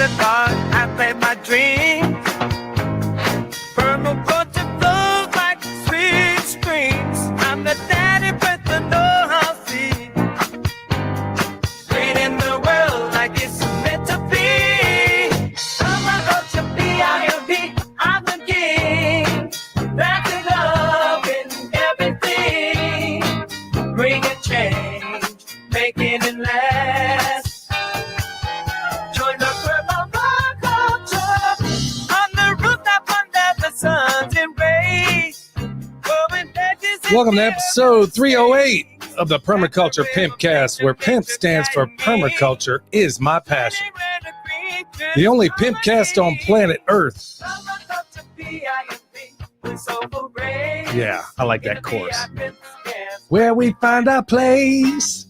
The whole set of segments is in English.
the dark, I play my dreams. Permaculture flows like sweet streams. I'm the daddy with the know-how seed. Green in the world like it's meant to be. Permaculture, P-I-M-P, I'm the king. That's it up in everything. Bring a change, making it last. Join the permaculture on the rooftop under the sun's embrace. Welcome to episode 308 of the Permaculture Pimpcast, where PIMP stands for Permaculture is my passion. The only Pimpcast on planet Earth. Yeah, I like that chorus. Where we find our place.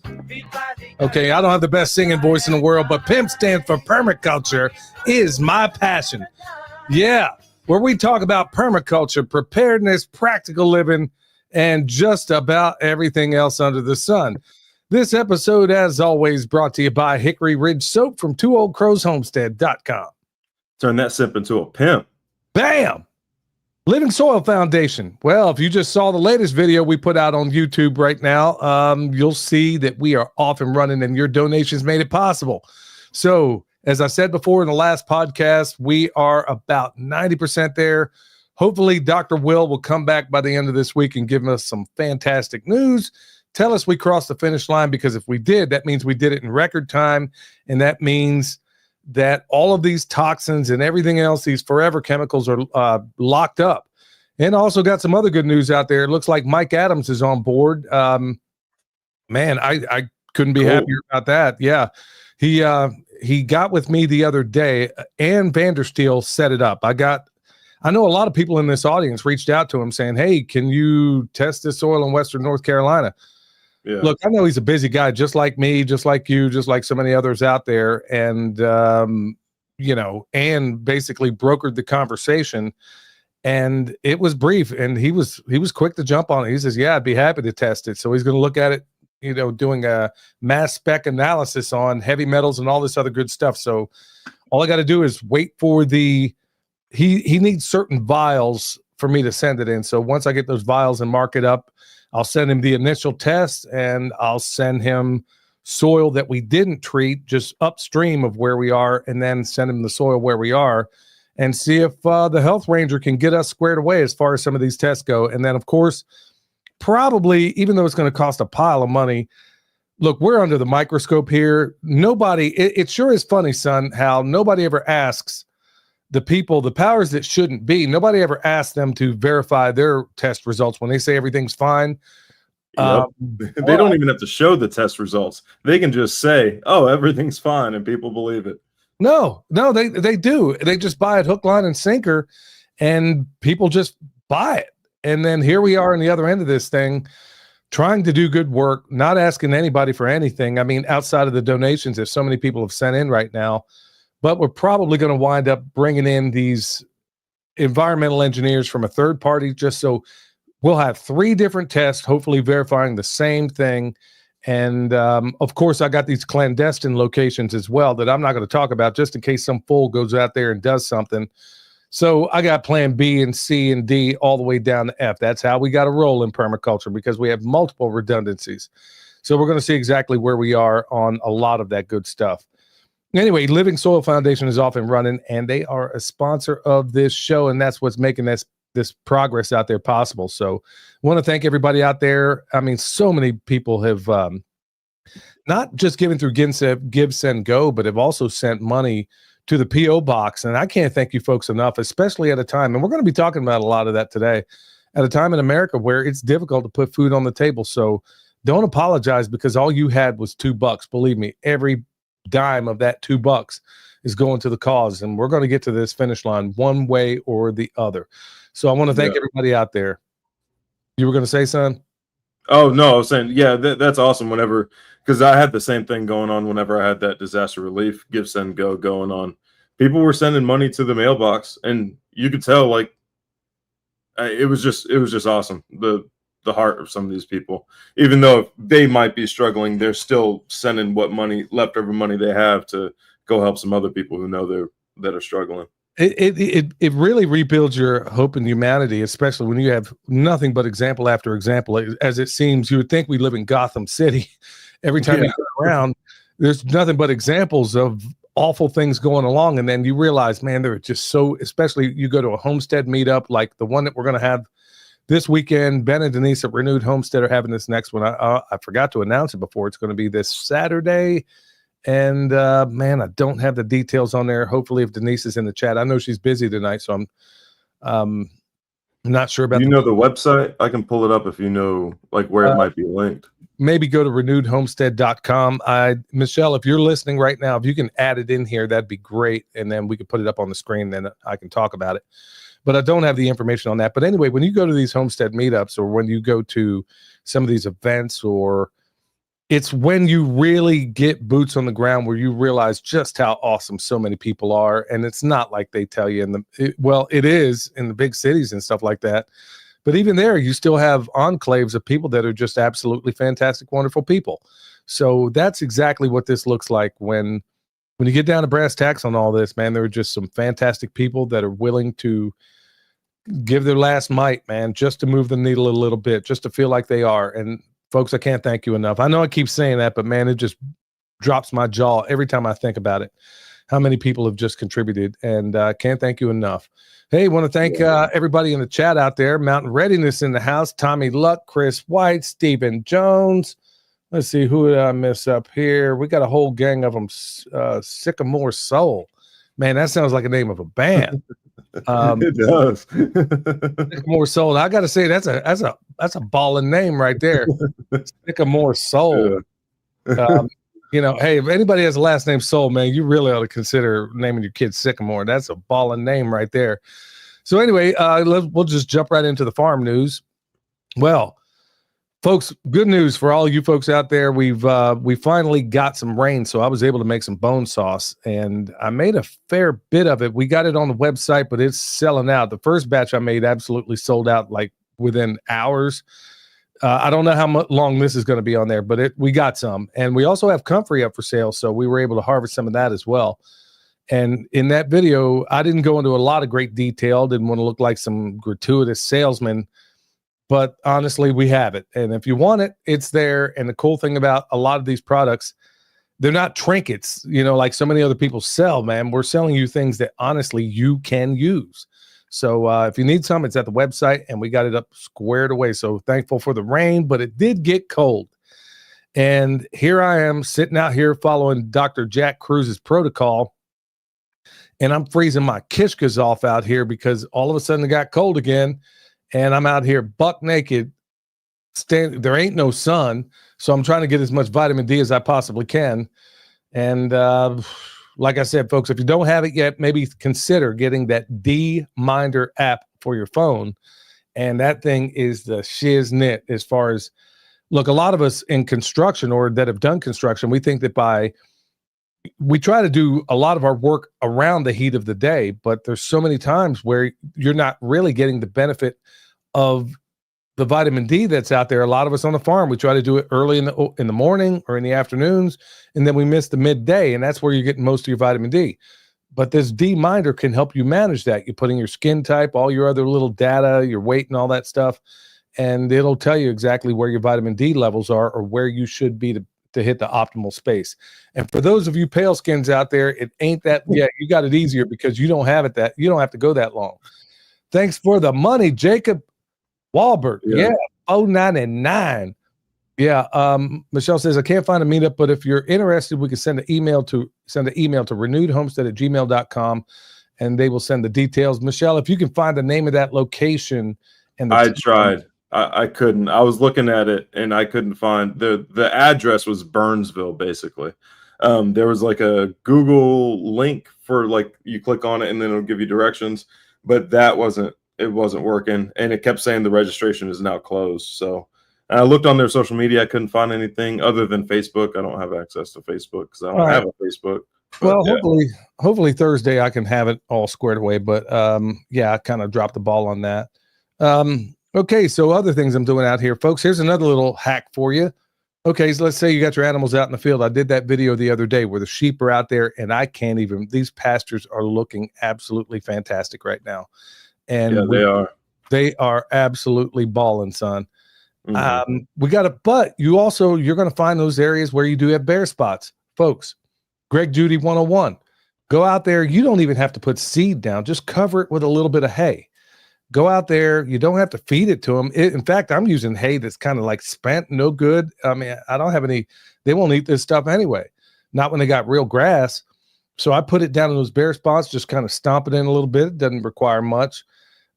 Okay, I don't have the best singing voice in the world, but PIMP stands for Permaculture is my passion. Yeah, where we talk about permaculture, preparedness, practical living, and just about everything else under the sun. This episode, as always, brought to you by Hickory Ridge Soap from twooldcrowshomestead.com. Turn that sip into a pimp. Bam! Living Soil Foundation. Well, if you just saw the latest video we put out on YouTube right now, you'll see that we are off and running and your donations made it possible. So, as I said before in the last podcast, we are about 90% there. Hopefully, Dr. Will come back by the end of this week and give us some fantastic news. Tell us we crossed the finish line, because if we did, that means we did it in record time. And that means that all of these toxins and everything else, these forever chemicals, are locked up. And also got some other good news out there. It looks like Mike Adams is on board. Man, I couldn't be happier about that. Yeah, he got with me the other day. Ann Vandersteel set it up. I know a lot of people in this audience reached out to him saying, hey, can you test this soil in Western North Carolina? Yeah. Look, I know he's a busy guy, just like me, just like you, just like so many others out there. And, Ann basically brokered the conversation, and it was brief, and he was quick to jump on it. He says, yeah, I'd be happy to test it. So he's going to look at it, doing a mass spec analysis on heavy metals and all this other good stuff. So all I got to do is wait for he needs certain vials for me to send it in. So once I get those vials and mark it up, I'll send him the initial test, and I'll send him soil that we didn't treat just upstream of where we are, and then send him the soil where we are and see if the health ranger can get us squared away as far as some of these tests go. And then, of course, probably, even though it's going to cost a pile of money, look, we're under the microscope here. It sure is funny, son, how nobody ever asks the people, the powers that shouldn't be, nobody ever asked them to verify their test results when they say everything's fine. Yep. They don't even have to show the test results. They can just say, oh, everything's fine, and people believe it. No, they do. They just buy it hook, line, and sinker, and people just buy it. And then here we are on the other end of this thing, trying to do good work, not asking anybody for anything. I mean, outside of the donations that so many people have sent in right now. But we're probably going to wind up bringing in these environmental engineers from a third party, just so we'll have 3 different tests, hopefully verifying the same thing. And, of course, I got these clandestine locations as well that I'm not going to talk about, just in case some fool goes out there and does something. So I got plan B and C and D all the way down to F. That's how we got to roll in permaculture, because we have multiple redundancies. So we're going to see exactly where we are on a lot of that good stuff. Anyway, Living Soil Foundation is off and running, and they are a sponsor of this show, and that's what's making this progress out there possible. So I want to thank everybody out there. I mean, so many people have not just given through Give, Send, Go, but have also sent money to the P.O. Box, and I can't thank you folks enough, especially at a time, and we're going to be talking about a lot of that today, at a time in America where it's difficult to put food on the table. So don't apologize, because all you had was $2. Believe me, every dime of that $2 is going to the cause, and we're going to get to this finish line one way or the other. So I want to thank everybody out there. You were going to say, son? Oh, no, I was saying, yeah, that's awesome. Because I had the same thing going on whenever I had that disaster relief Give, Send, Go going on. People were sending money to the mailbox, and you could tell, like, it was just awesome. the heart of some of these people. Even though they might be struggling, they're still sending what leftover money they have to go help some other people who know that are struggling. It really rebuilds your hope in humanity, especially when you have nothing but example after example. As it seems, you would think we live in Gotham City. Every time you turn around, there's nothing but examples of awful things going along, and then you realize, man, they're just so. Especially you go to a homestead meetup like the one that we're going to have this weekend. Ben and Denise at Renewed Homestead are having this next one. I forgot to announce it before. It's going to be this Saturday. And man, I don't have the details on there. Hopefully, if Denise is in the chat, I know she's busy tonight, so I'm not sure about. You know the website? I can pull it up if you know like where it might be linked. Maybe go to renewedhomestead.com. Michelle, if you're listening right now, if you can add it in here, that'd be great, and then we could put it up on the screen. Then I can talk about it. But I don't have the information on that. But anyway, when you go to these homestead meetups, or when you go to some of these events, or it's when you really get boots on the ground where you realize just how awesome so many people are. And it's not like they tell you it is in the big cities and stuff like that. But even there, you still have enclaves of people that are just absolutely fantastic, wonderful people. So that's exactly what this looks like when you get down to brass tacks on all this, man. There are just some fantastic people that are willing to give their last mite, man, just to move the needle a little bit, just to feel like they are. And folks, I can't thank you enough. I know I keep saying that, but man, it just drops my jaw every time I think about it. How many people have just contributed, and can't thank you enough. Hey, want to thank everybody in the chat out there. Mountain Readiness in the house. Tommy Luck, Chris White, Stephen Jones. Let's see, who did I miss up here? We got a whole gang of them. Sycamore Soul. Man, that sounds like a name of a band. It does. Sycamore Soul. I got to say, that's a balling name right there. Sycamore Soul. Yeah. Hey, if anybody has a last name Soul, man, you really ought to consider naming your kid Sycamore. That's a balling name right there. So anyway, we'll just jump right into the farm news. Well, folks, good news for all you folks out there. We finally got some rain, so I was able to make some bone sauce, and I made a fair bit of it. We got it on the website, but it's selling out. The first batch I made absolutely sold out like within hours. I don't know how long this is going to be on there, but we got some. And we also have comfrey up for sale, so we were able to harvest some of that as well. And in that video, I didn't go into a lot of great detail, didn't want to look like some gratuitous salesman, but honestly, we have it. And if you want it, it's there. And the cool thing about a lot of these products, they're not trinkets, like so many other people sell, man. We're selling you things that honestly you can use. So if you need some, it's at the website, and we got it up squared away. So thankful for the rain, but it did get cold. And here I am sitting out here following Dr. Jack Cruz's protocol, and I'm freezing my kishkas off out here because all of a sudden it got cold again, and I'm out here buck naked. There ain't no sun, so I'm trying to get as much vitamin D as I possibly can. And like I said, folks, if you don't have it yet, maybe consider getting that D-Minder app for your phone. And that thing is the shiznit as far as, look, a lot of us in construction or that have done construction, we think that we try to do a lot of our work around the heat of the day, but there's so many times where you're not really getting the benefit of the vitamin D that's out there. A lot of us on the farm, we try to do it early in the morning or in the afternoons, and then we miss the midday, and that's where you're getting most of your vitamin D. But this D-Minder can help you manage that. You put in your skin type, all your other little data, your weight and all that stuff, and it'll tell you exactly where your vitamin D levels are or where you should be to hit the optimal space. And for those of you pale skins out there, it ain't that, you got it easier because you don't have you don't have to go that long. Thanks for the money, Jacob Walbert. Yeah, 099. Yeah. Michelle says, I can't find a meetup, but if you're interested, we can send an email to renewedhomestead@gmail.com, and they will send the details. Michelle, if you can find the name of that location. I tried. I couldn't. I was looking at it and I couldn't find the address was Burnsville, basically. There was like a Google link for like you click on it and then it'll give you directions, but it wasn't working, and it kept saying the registration is now closed. So I looked on their social media. I couldn't find anything other than Facebook. I don't have access to Facebook because I don't have a Facebook. But, well, hopefully Thursday I can have it all squared away. But I kind of dropped the ball on that. Okay, so other things I'm doing out here, folks. Here's another little hack for you. Okay, so let's say you got your animals out in the field. I did that video the other day where the sheep are out there, and I can't even. These pastures are looking absolutely fantastic right now, Yeah, and they are. they are absolutely balling, son. Mhm. We got to, but you're going to find those areas where you do have bare spots, folks. Greg Judy 101. Go out there. You don't even have to put seed down. Just cover it with a little bit of hay. Go out there. You don't have to feed it to them. In fact, I'm using hay that's kind of like spent, no good. I mean, I don't have any, they won't eat this stuff anyway. Not when they got real grass. So I put it down in those bare spots, just kind of stomp it in a little bit. It doesn't require much,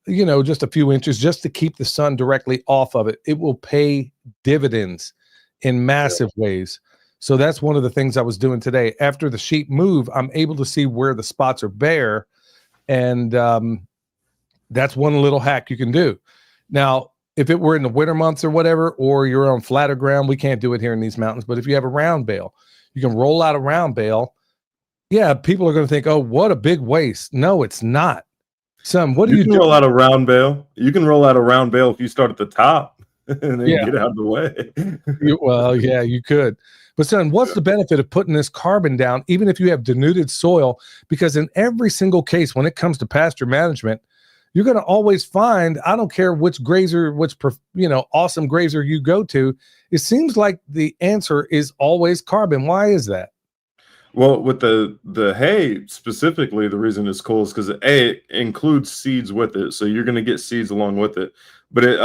just a few inches just to keep the sun directly off of it. It will pay dividends in massive ways. So that's one of the things I was doing today. After the sheep move, I'm able to see where the spots are bare. And that's one little hack you can do. Now, if it were in the winter months or whatever, or you're on flatter ground, we can't do it here in these mountains. But if you have a round bale, you can roll out a round bale. Yeah, people are going to think, oh, what a big waste. No, it's not. Son, what do you can do? roll out a round bale. You can roll out a round bale if you start at the top and then Yeah. get out of the way. Well, yeah, you could. But son, what's the benefit of putting this carbon down, even if you have denuded soil? Because in every single case, when it comes to pasture management, you're going to always find, I don't care which grazer, awesome grazer you go to, it seems like the answer is always carbon. Why is that? Well, with the hay specifically, the reason it's cool is because it includes seeds with it, so you're going to get seeds along with it. But it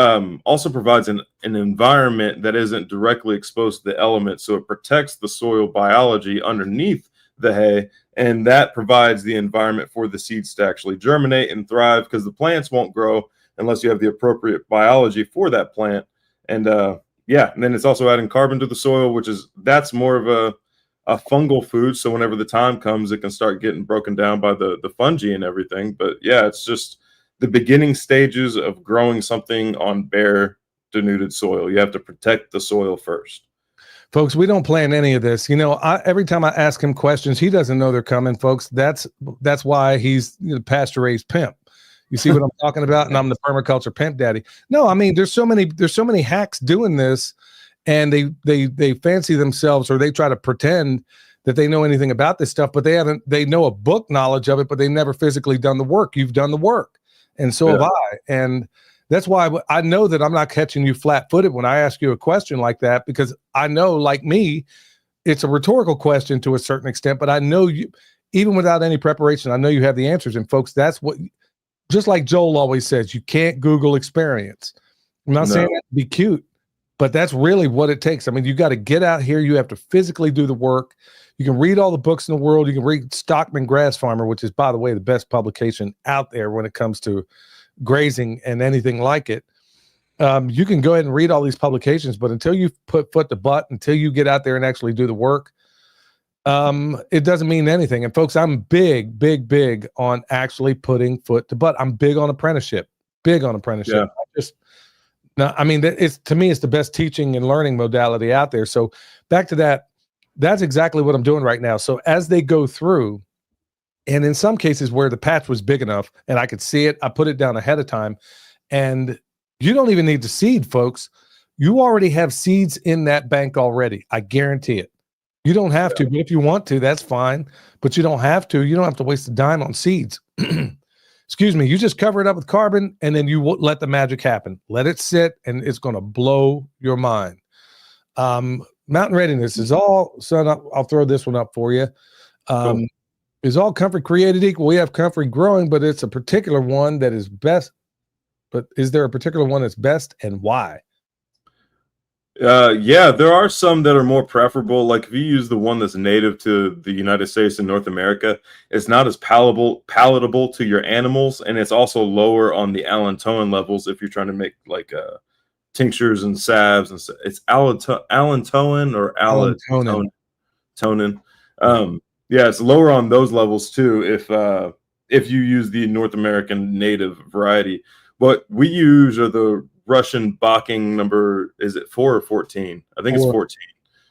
also provides an environment that isn't directly exposed to the elements, so it protects the soil biology underneath the hay, and that provides the environment for the seeds to actually germinate and thrive, because the plants won't grow unless you have the appropriate biology for that plant. And and then it's also adding carbon to the soil, that's more of a fungal food, so whenever the time comes, it can start getting broken down by the fungi and everything. But yeah, it's just the beginning stages of growing something on bare, denuded soil. You have to protect the soil first. Folks, we don't plan any of this. Every time I ask him questions, he doesn't know they're coming, folks. That's why he's pasture raised pimp. You see what I'm talking about? And I'm the permaculture pimp daddy. No, I mean, there's so many hacks doing this, and they fancy themselves, or they try to pretend that they know anything about this stuff, but they know a book knowledge of it, but they've never physically done the work. You've done the work, and so have I. And that's why I know that I'm not catching you flat-footed when I ask you a question like that, because I know, like me, it's a rhetorical question to a certain extent, but I know you, even without any preparation, I know you have the answers. And folks, that's what, just like Joel always says, you can't Google experience. I'm not saying that to be cute, but that's really what it takes. I mean, you got to get out here. You have to physically do the work. You can read all the books in the world. You can read Stockman Grass Farmer, which is, by the way, the best publication out there when it comes to grazing and anything like it. You can go ahead and read all these publications, but until you put foot to butt, until you get out there and actually do the work, it doesn't mean anything. And folks, I'm big on actually putting foot to butt. I'm big on apprenticeship. Yeah. It's, to me, it's the best teaching and learning modality out there. So back to that, that's exactly what I'm doing right now. So as they go through, and in some cases where the patch was big enough and I could see it, I put it down ahead of time. And you don't even need to seed, folks. You already have seeds in that bank already. I guarantee it. You don't have to, but if you want to, that's fine. But you don't have to. You don't have to waste a dime on seeds. Excuse me. You just cover it up with carbon, and then you let the magic happen. Let it sit, and it's going to blow your mind. Mountain readiness is all, son, I'll throw this one up for you. Cool. Is all comfrey created equal? We have comfrey growing, but it's a particular one that is best. But is there a particular one that's best, and why? Yeah, there are some that are more preferable. Like if you use the one that's native to the United States and North America, it's not as palatable to your animals, and it's also lower on the allantoin levels if you're trying to make like tinctures and salves. And it's allantoin or allantonin. Yeah, it's lower on those levels too if you use the North American native variety. What we use are the Russian Bocking number, is it 4 or 14? I think it's 14.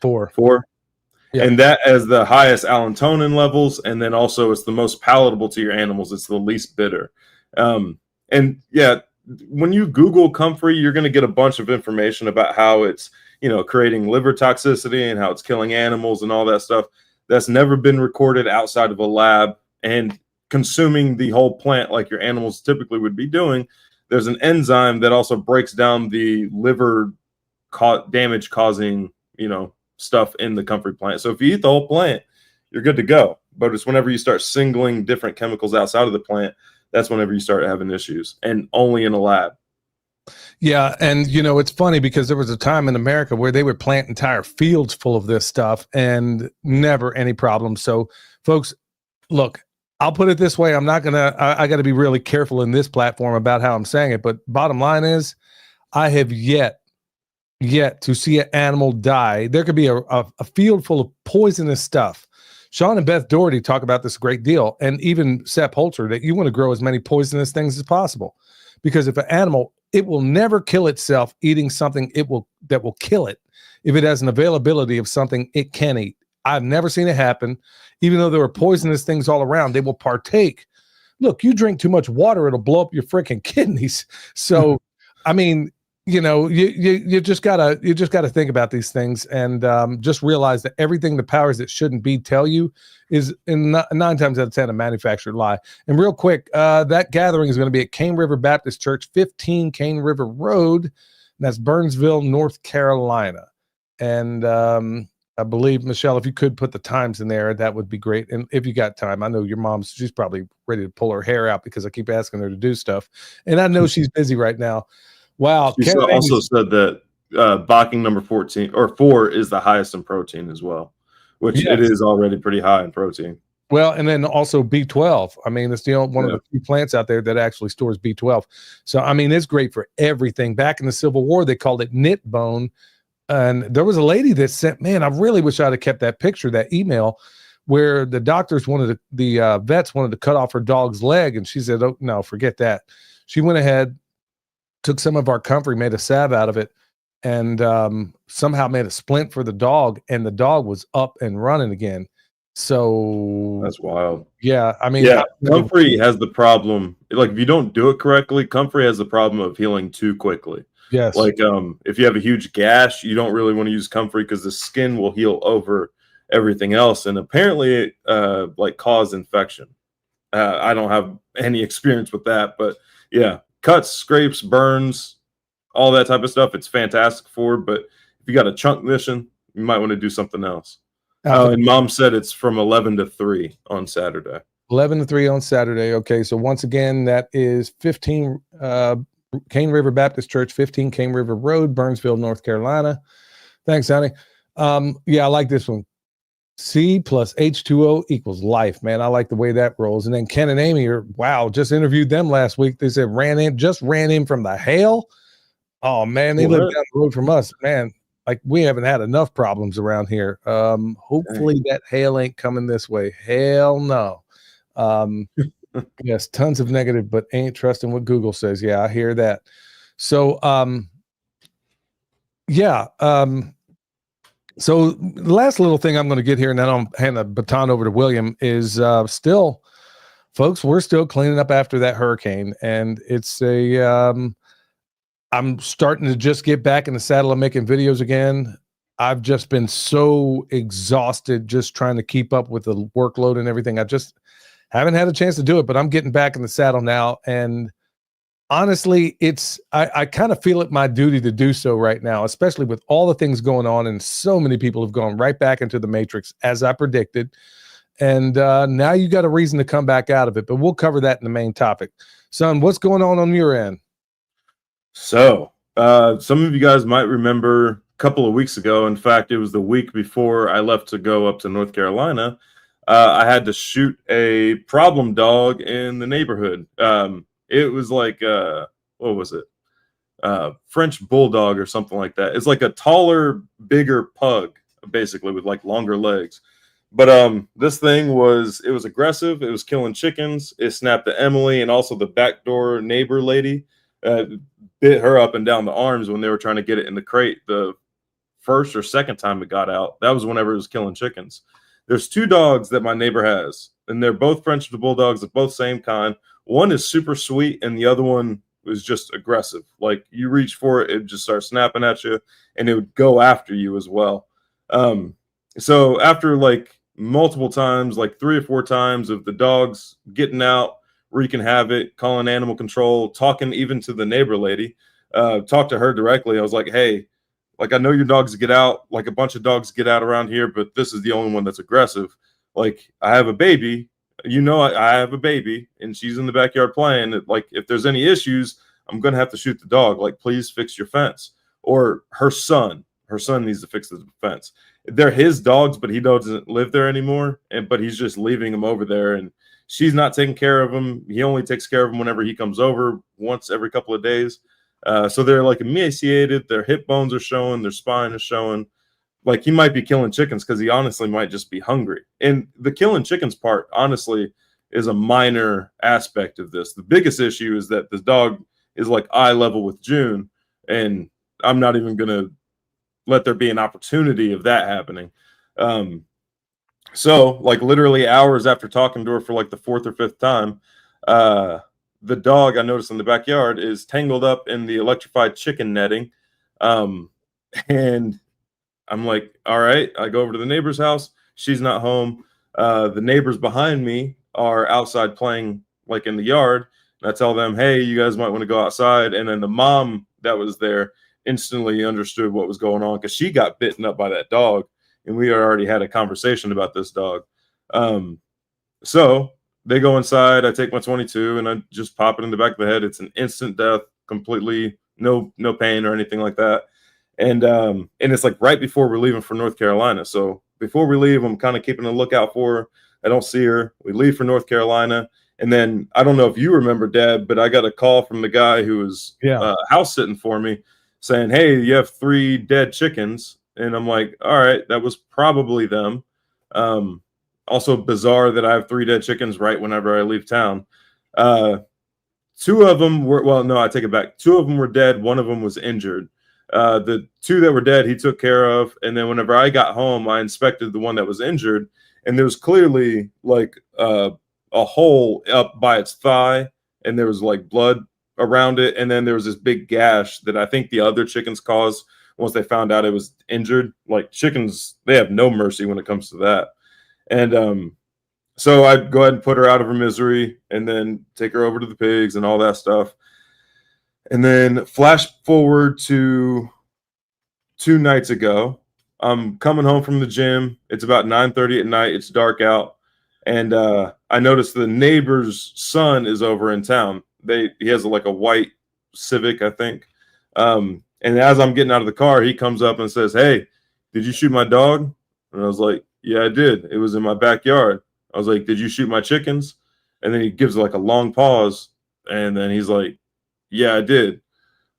4. Yeah. And that has the highest allantonin levels, and then also it's the most palatable to your animals. It's the least bitter. And yeah, when you Google comfrey, you're going to get a bunch of information about how it's, creating liver toxicity and how it's killing animals and all that stuff. That's never been recorded outside of a lab, and consuming the whole plant like your animals typically would be doing. There's an enzyme that also breaks down the liver damage causing, stuff in the comfrey plant. So if you eat the whole plant, you're good to go. But it's whenever you start singling different chemicals outside of the plant, that's whenever you start having issues, and only in a lab. Yeah. And, it's funny because there was a time in America where they would plant entire fields full of this stuff and never any problems. So, folks, look, I'll put it this way. I'm not going to, I got to be really careful in this platform about how I'm saying it. But bottom line is, I have yet to see an animal die. There could be a field full of poisonous stuff. Sean and Beth Doherty talk about this a great deal, and even Sepp Holzer, that you want to grow as many poisonous things as possible, because if an animal, it will never kill itself eating something that will kill it if it has an availability of something it can eat. I've never seen it happen. Even though there are poisonous things all around, they will partake. Look, you drink too much water, it'll blow up your freaking kidneys. So, I mean, you just gotta think about these things, and just realize that everything the powers that shouldn't be tell you is, in 9 times out of 10, a manufactured lie. And real quick, that gathering is going to be at Cane River Baptist Church, 15 Cane River Road. And that's Burnsville, North Carolina. And I believe, Michelle, if you could put the times in there, that would be great. And if you got time, I know your she's probably ready to pull her hair out because I keep asking her to do stuff, and I know she's busy right now. Wow. She also said that Bocking number 14 or 4 is the highest in protein as well, which it is already pretty high in protein. Well, and then also B12. I mean, it's one of the few plants out there that actually stores B12. So, I mean, it's great for everything. Back in the Civil War, they called it knit bone. And there was a lady that sent, man, I really wish I'd have kept that picture, that email, where the doctors the vets wanted to cut off her dog's leg. And she said, oh, no, forget that. She went ahead, took some of our comfrey, made a salve out of it, and somehow made a splint for the dog, and the dog was up and running again. So that's wild. Yeah, I mean, comfrey has the problem. Like, if you don't do it correctly, comfrey has the problem of healing too quickly. Yes. Like, if you have a huge gash, you don't really want to use comfrey because the skin will heal over everything else, and apparently, like, cause infection. I don't have any experience with that, but yeah. Cuts, scrapes, burns, all that type of stuff, it's fantastic for. But if you got a chunk mission, you might want to do something else. And Mom said it's from 11 to 3 on Saturday. 11 to 3 on Saturday. Okay, so once again, that is 15 Cane River Baptist Church, 15 Cane River Road, Burnsville, North Carolina. Thanks, honey. Yeah, I like this one. C plus H2O equals life, man. I like the way that rolls. And then Ken and Amy just interviewed them last week. They said ran in from the hail. Oh man, they live down the road from us, man. Like, we haven't had enough problems around here. Hopefully that hail ain't coming this way. Hell no. Yes, tons of negative, but ain't trusting what Google says. Yeah, I hear that. So so the last little thing I'm going to get here, and then I'll hand the baton over to William, is still, folks, we're still cleaning up after that hurricane. And it's I'm starting to just get back in the saddle of making videos again. I've just been so exhausted just trying to keep up with the workload and everything. I just haven't had a chance to do it, but I'm getting back in the saddle now. And honestly, I kind of feel it my duty to do so right now, especially with all the things going on, and so many people have gone right back into the matrix as I predicted. And now you got a reason to come back out of it, but we'll cover that in the main topic. Son, what's going on your end? So some of you guys might remember a couple of weeks ago, in fact, it was the week before I left to go up to North Carolina, I had to shoot a problem dog in the neighborhood. It was like, what was it? French bulldog or something like that. It's like a taller, bigger pug, basically, with like longer legs. But this thing was aggressive. It was killing chickens. It snapped at Emily and also the backdoor neighbor lady. Bit her up and down the arms when they were trying to get it in the crate the first or second time it got out. That was whenever it was killing chickens. There's 2 dogs that my neighbor has, and they're both French bulldogs, they're both same kind. One is super sweet, and the other one was just aggressive. Like you reach for it, it would just start snapping at you, and it would go after you as well. So after like multiple times, like 3 or 4 times of the dogs getting out, wreaking havoc, calling animal control, talking even to the neighbor lady, talked to her directly. I was like, hey, like I know your dogs get out, like a bunch of dogs get out around here, but this is the only one that's aggressive. Like I have a baby, I have a baby, and she's in the backyard playing. Like if there's any issues, I'm gonna have to shoot the dog. Like please fix your fence. Or her son needs to fix the fence. They're his dogs, but he doesn't live there anymore, but he's just leaving them over there, and she's not taking care of him. He only takes care of him whenever he comes over once every couple of days. So they're like emaciated, their hip bones are showing, their spine is showing. Like he might be killing chickens because he honestly might just be hungry. And the killing chickens part, honestly, is a minor aspect of this. The biggest issue is that this dog is like eye level with June, and I'm not even going to let there be an opportunity of that happening. So like literally hours after talking to her for like the 4th or 5th time, the dog I noticed in the backyard is tangled up in the electrified chicken netting. And I'm like, all right, I go over to the neighbor's house. She's not home. The neighbors behind me are outside playing like in the yard. And I tell them, hey, you guys might want to go outside. And then the mom that was there instantly understood what was going on because she got bitten up by that dog. And we already had a conversation about this dog. So they go inside. I take my 22 and I just pop it in the back of the head. It's an instant death, completely no pain or anything like that. And it's like right before we're leaving for North Carolina. So before we leave, I'm kind of keeping a lookout for her. I don't see her. We leave for North Carolina. And then I don't know if you remember, Dad, but I got a call from the guy who was house sitting for me saying, hey, you have 3 dead chickens. And I'm like, all right, that was probably them. Also bizarre that I have 3 dead chickens right whenever I leave town. 2 of them were, well, no, I take it back. 2 of them were dead. 1 of them was injured. The 2 that were dead, he took care of. And then whenever I got home, I inspected the one that was injured. And there was clearly like a hole up by its thigh. And there was like blood around it. And then there was this big gash that I think the other chickens caused once they found out it was injured. Like chickens, they have no mercy when it comes to that. And so I'd go ahead and put her out of her misery and then take her over to the pigs and all that stuff. And then flash forward to 2 nights ago. I'm coming home from the gym. It's about 9:30 at night. It's dark out. And I noticed the neighbor's son is over in town. He has like a white Civic, I think. And as I'm getting out of the car, he comes up and says, hey, did you shoot my dog? And I was like, yeah, I did. It was in my backyard. I was like, did you shoot my chickens? And then he gives like a long pause. And then he's like, yeah, I did.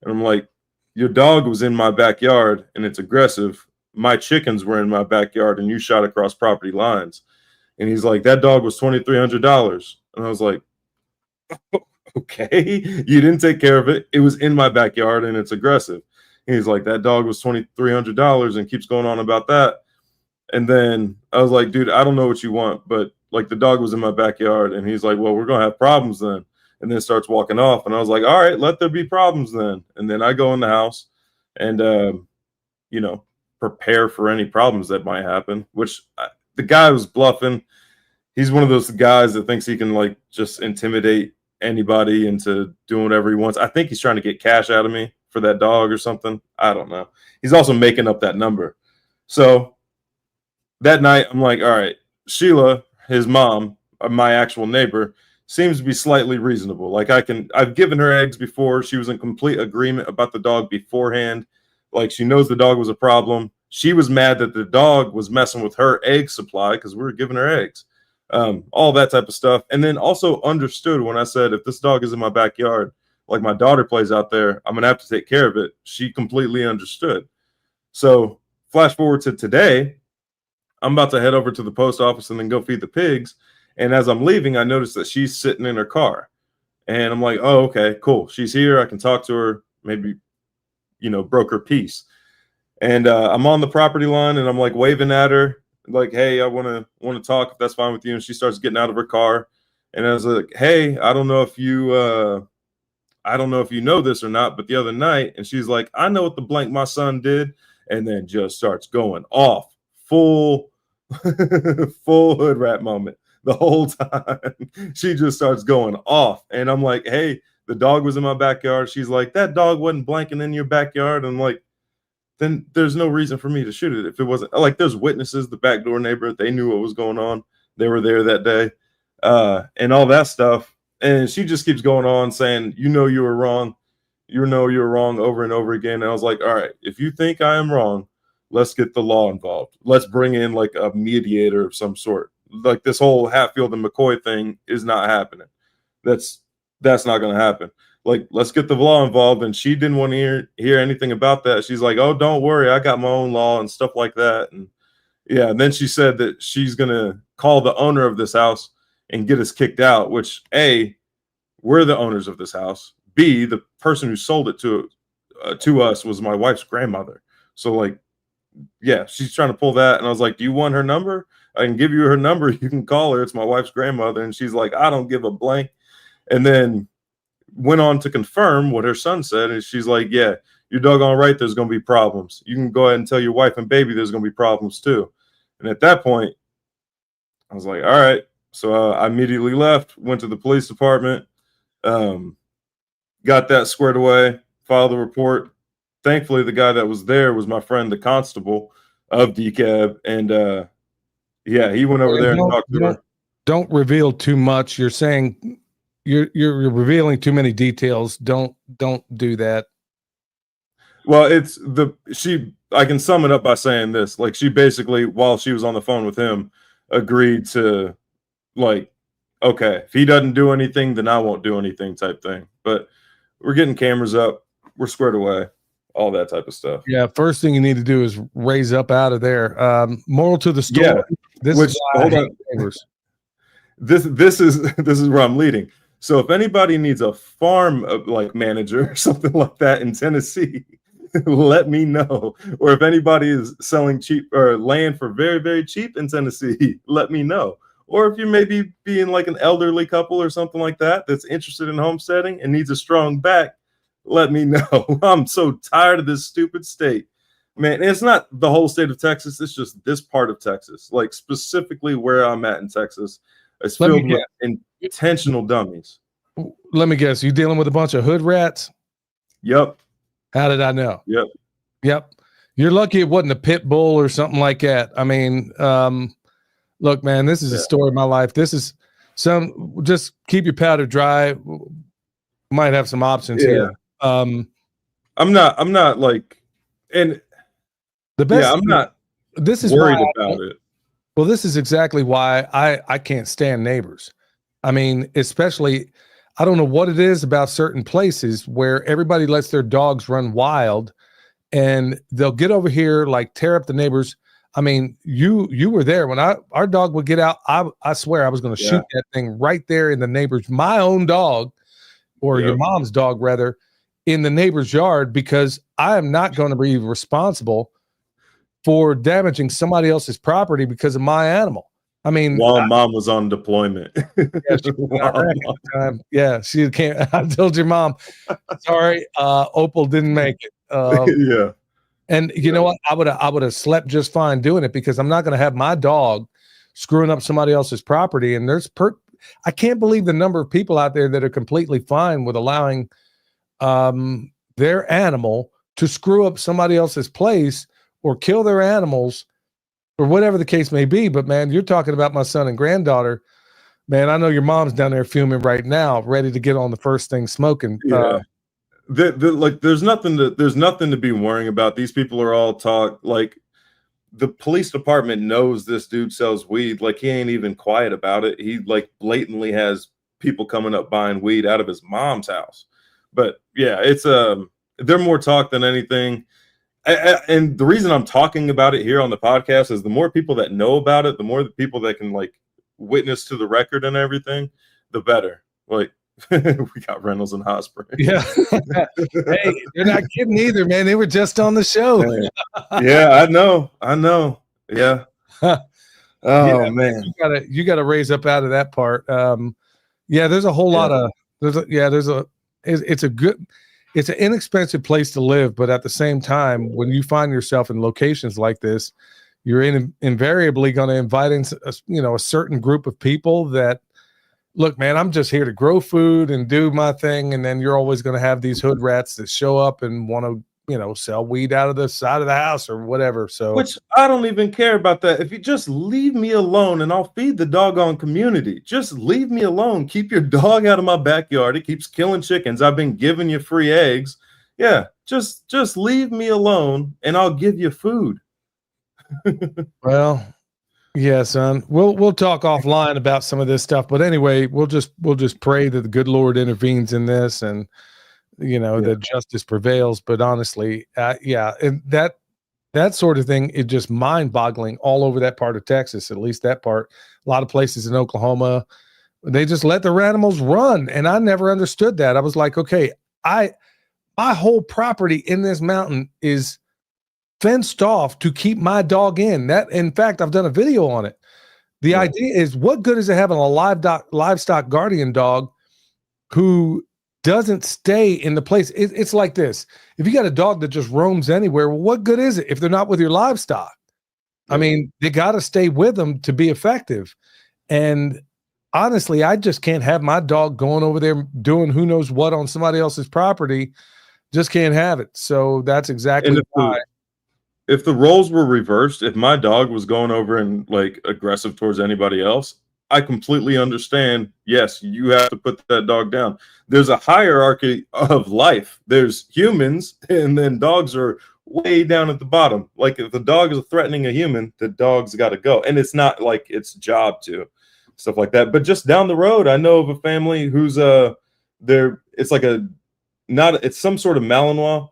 And I'm like, your dog was in my backyard and it's aggressive. My chickens were in my backyard and you shot across property lines. And he's like, that dog was $2,300. And I was like, okay, you didn't take care of it. It was in my backyard and it's aggressive. And he's like, that dog was $2,300 and keeps going on about that. And then I was like, dude, I don't know what you want, but like the dog was in my backyard. And he's like, well, we're going to have problems then. And then starts walking off. And I was like, all right, let there be problems then. And then I go in the house and, prepare for any problems that might happen, which the guy was bluffing. He's one of those guys that thinks he can like just intimidate anybody into doing whatever he wants. I think he's trying to get cash out of me for that dog or something. I don't know. He's also making up that number. So that night, I'm like, all right, Sheila, his mom, my actual neighbor, seems to be slightly reasonable. Like I've given her eggs before. She was in complete agreement about the dog beforehand. Like she knows the dog was a problem. She was mad that the dog was messing with her egg supply because we were giving her eggs. All that type of stuff. And then also understood when I said, if this dog is in my backyard, like my daughter plays out there, I'm going to have to take care of it. She completely understood. So flash forward to today, I'm about to head over to the post office and then go feed the pigs. And as I'm leaving, I noticed that she's sitting in her car. And I'm like, oh, okay, cool. She's here. I can talk to her. Maybe, broker peace. And I'm on the property line and I'm like waving at her. Like, hey, I want to talk if that's fine with you. And she starts getting out of her car. And I was like, hey, I don't know if you I don't know if you know this or not, but the other night, and she's like, I know what the blank my son did, and then just starts going off, full full hood rat moment the whole time. She just starts going off, and I'm like, hey, the dog was in my backyard. She's like, that dog wasn't blanking in your backyard. And I'm like, then there's no reason for me to shoot it if it wasn't. Like, there's witnesses, the backdoor neighbor, they knew what was going on. They were there that day, and all that stuff. And she just keeps going on saying, you know, you were wrong. You know, you were wrong over and over again. And I was like, all right, if you think I am wrong, let's get the law involved. Let's bring in like a mediator of some sort. Like, this whole Hatfield and McCoy thing is not happening. That's not going to happen. Like, let's get the law involved. And she didn't want to hear anything about that. She's like, oh, don't worry, I got my own law and stuff like that. And yeah, and then she said that she's going to call the owner of this house and get us kicked out, which A, we're the owners of this house. B, the person who sold it to us was my wife's grandmother. So like, yeah, she's trying to pull that. And I was like, do you want her number? I can give you her number. You can call her. It's my wife's grandmother. And she's like, I don't give a blank. And then went on to confirm what her son said. And she's like, yeah, you're doggone right. There's going to be problems. You can go ahead and tell your wife and baby there's going to be problems too. And at that point, I was like, all right. So I immediately left, went to the police department, got that squared away, filed the report. Thankfully, the guy that was there was my friend, the constable of DCAB. And yeah, he went over there and talked to her. Don't reveal too much. You're saying you're revealing too many details. Don't do that. Well, I can sum it up by saying this. Like, she basically, while she was on the phone with him, agreed to, like, okay, if he doesn't do anything, then I won't do anything type thing. But we're getting cameras up. We're squared away. All that type of stuff. Yeah, first thing you need to do is raise up out of there. Moral to the story. Yeah, hold on. This is where I'm leading. So if anybody needs a farm like manager or something like that in Tennessee, let me know. Or if anybody is selling cheap or land for very, very cheap in Tennessee, let me know. Or if you may be being like an elderly couple or something like that that's interested in homesteading and needs a strong back, let me know. I'm so tired of this stupid state. Man, it's not the whole state of Texas. It's just this part of Texas, like specifically where I'm at in Texas. It's filled with intentional dummies. Let me guess. You dealing with a bunch of hood rats? Yep. How did I know? Yep. You're lucky it wasn't a pit bull or something like that. I mean, look, man, this is a story of my life. This is just keep your powder dry. Might have some options here. I'm not like, and the best. Yeah, I'm not. This is worried about it. Well, this is exactly why I can't stand neighbors. I mean, especially, I don't know what it is about certain places where everybody lets their dogs run wild, and they'll get over here, like tear up the neighbors. I mean, you were there when our dog would get out. I swear I was going to shoot that thing right there in the neighbor's, my own dog, or your mom's dog rather, in the neighbor's yard, because I am not going to be responsible for damaging somebody else's property because of my animal. I mean, while mom was on deployment. She can't. I told your mom, sorry, Opal didn't make it. Yeah. And you know what? I would have slept just fine doing it, because I'm not going to have my dog screwing up somebody else's property. And I can't believe the number of people out there that are completely fine with allowing their animal to screw up somebody else's place or kill their animals or whatever the case may be. But man, you're talking about my son and granddaughter. Man, I know your mom's down there fuming right now, ready to get on the first thing smoking. Yeah. Like, there's nothing to be worrying about. These people are all talk. Like, the police department knows this dude sells weed. Like, he ain't even quiet about it. He like blatantly has people coming up buying weed out of his mom's house. But yeah, it's they're more talk than anything. And the reason I'm talking about it here on the podcast is the more people that know about it, the more the people that can like witness to the record and everything, the better. Like, we got Reynolds and Hosper. Yeah. Hey, they're not kidding either, man. They were just on the show. Yeah, I know. Yeah. Oh man. You gotta raise up out of that part. There's a whole lot of there's it's an inexpensive place to live, but at the same time, when you find yourself in locations like this, you're invariably going to invite in a certain group of people that, look, man, I'm just here to grow food and do my thing, and then you're always going to have these hood rats that show up and want to sell weed out of the side of the house or whatever. So, which I don't even care about that. If you just leave me alone and I'll feed the doggone community, just leave me alone. Keep your dog out of my backyard. It keeps killing chickens. I've been giving you free eggs. Yeah, just leave me alone and I'll give you food. Well, yeah, son. We'll talk offline about some of this stuff, but anyway, we'll just pray that the good Lord intervenes in this, and that justice prevails. But honestly, and that sort of thing is just mind-boggling all over that part of Texas. At least that part. A lot of places in Oklahoma, they just let their animals run, and I never understood that. I was like, okay, my whole property in this mountain is fenced off to keep my dog in. That, in fact, I've done a video on it. The idea is, what good is it having a livestock guardian dog who doesn't stay in the place? It's like this. If you got a dog that just roams anywhere, well, what good is it if they're not with your livestock? I mean, they got to stay with them to be effective. And honestly, I just can't have my dog going over there doing who knows what on somebody else's property. Just can't have it. So that's exactly why. If the roles were reversed, if my dog was going over and like aggressive towards anybody else, I completely understand. Yes, you have to put that dog down. There's a hierarchy of life. There's humans, and then dogs are way down at the bottom. Like, if the dog is threatening a human, the dog's got to go. And it's not like its job to, stuff like that. But just down the road, I know of a family who's it's some sort of Malinois.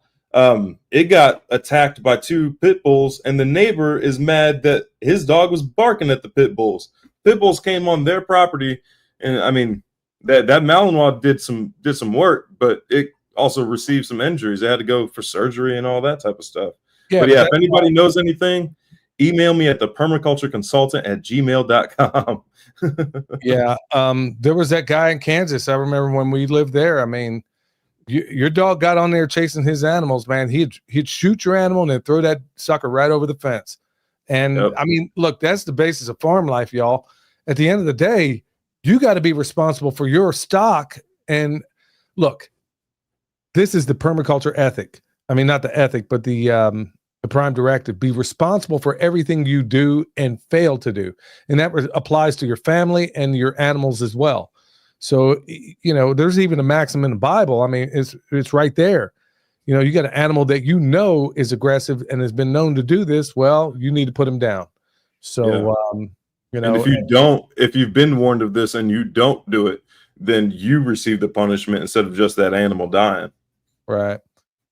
It got attacked by two pit bulls, and the neighbor is mad that his dog was barking at the pit bulls. Pit bulls came on their property, and I mean that Malinois did some work, but it also received some injuries. They had to go for surgery and all that type of stuff. Yeah, but if anybody knows anything, email me at thepermacultureconsultant@gmail.com. Yeah, there was that guy in Kansas. I remember when we lived there. I mean, your dog got on there chasing his animals, man. He'd shoot your animal and then throw that sucker right over the fence. And I mean, look, that's the basis of farm life, y'all. At the end of the day, you got to be responsible for your stock. And look, this is the permaculture ethic. I mean, not the ethic, but the prime directive. Be responsible for everything you do and fail to do. And that applies to your family and your animals as well. So, there's even a maxim in the Bible. I mean, it's right there. You got an animal that is aggressive and has been known to do this. Well, you need to put him down. So, and if you've been warned of this and you don't do it, then you receive the punishment instead of just that animal dying. Right.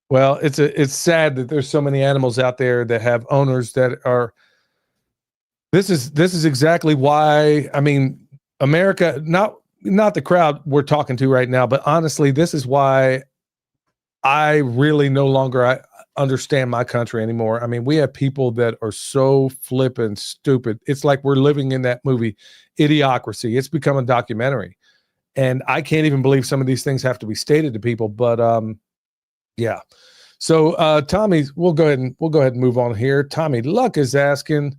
Well, it's sad that there's so many animals out there that have owners that are. This is exactly why. I mean, America, not the crowd we're talking to right now, but honestly, this is why I really no longer understand my country anymore. I mean, we have people that are so flippin' stupid. It's like we're living in that movie, Idiocracy. It's become a documentary. And I can't even believe some of these things have to be stated to people. But yeah. So Tommy, we'll go ahead and move on here. Tommy Luck is asking,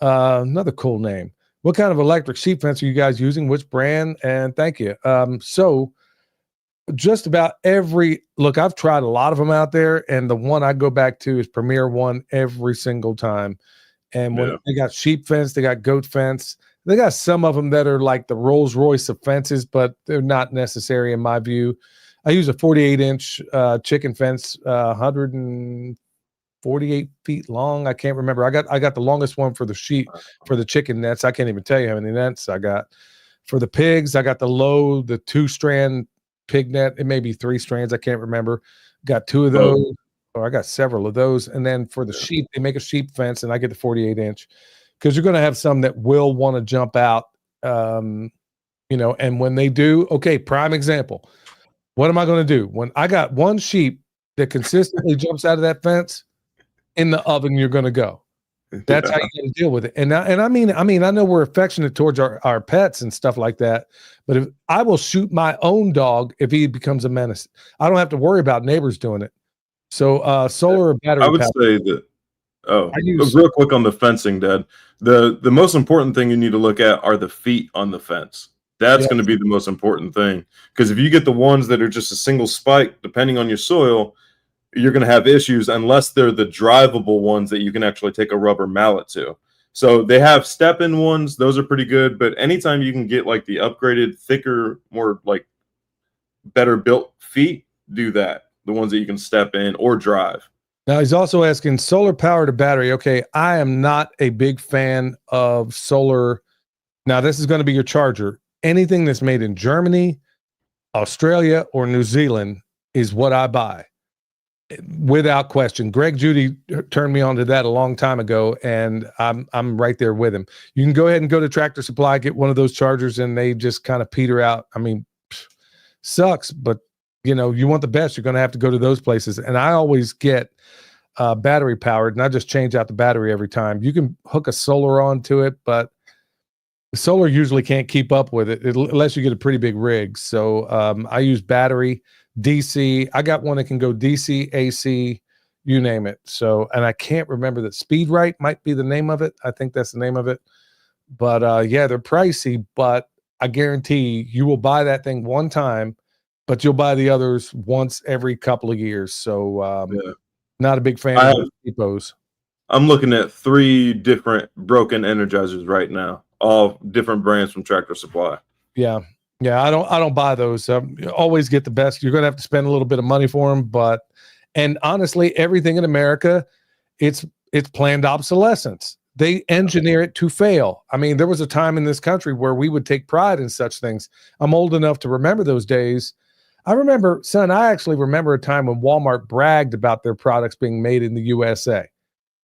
another cool name. What kind of electric sheep fence are you guys using? Which brand? And thank you. So just about I've tried a lot of them out there, and the one I go back to is Premier One every single time. And when they got sheep fence, they got goat fence. They got some of them that are like the Rolls Royce of fences, but they're not necessary in my view. I use a 48-inch chicken fence, 148 feet long. I can't remember. I got the longest one for the sheep, for the chicken nets. I can't even tell you how many nets I got. For the pigs, I got the 2-strand pig net. It may be 3 strands. I can't remember. Got 2 of those, or I got several of those. And then for the sheep, they make a sheep fence, and I get the 48-inch because you're going to have some that will want to jump out. And when they do, okay, prime example. What am I going to do when I got one sheep that consistently jumps out of that fence? In the oven, you're going to go. That's how Yeah. you got to deal with it. And I know we're affectionate towards our pets and stuff like that, but if I will shoot my own dog if he becomes a menace, I don't have to worry about neighbors doing it. So solar or I battery would power. say that. I Oh, use real quick on the fencing, Dad. The most important thing you need to look at are the feet on the fence. That's yeah. going to be the most important thing, because if you get the ones that are just a single spike, depending on your soil, you're going to have issues unless they're the drivable ones that you can actually take a rubber mallet to. So they have step-in ones; those are pretty good. But anytime you can get like the upgraded, thicker, more like better built feet, do that. The ones that you can step in or drive. Now he's also asking solar power to battery. Okay, I am not a big fan of solar. Now this is going to be your charger. Anything that's made in Germany, Australia, or New Zealand is what I buy, without question. Greg Judy turned me on to that a long time ago, and I'm right there with him. You can go ahead and go to Tractor Supply, get one of those chargers, and they just kind of peter out. I mean, sucks, but you know, you want the best, you're going to have to go to those places. And I always get battery powered, and I just change out the battery every time. You can hook a solar onto it, but the solar usually can't keep up with it unless you get a pretty big rig. So I use battery, DC. I got one that can go DC, AC, you name it. So, and I can't remember that. Speed Right might be the name of it. I think that's the name of it. But yeah, they're pricey, but I guarantee you will buy that thing one time, but you'll buy the others once every couple of years. So Yeah. not a big fan I of have those depots. I'm looking at 3 different broken energizers right now, all different brands from Tractor Supply. Yeah. Yeah. I don't buy those. You always get the best. You're going to have to spend a little bit of money for them, but, and honestly, everything in America, it's planned obsolescence. They engineer it to fail. I mean, there was a time in this country where we would take pride in such things. I'm old enough to remember those days. I actually remember a time when Walmart bragged about their products being made in the USA.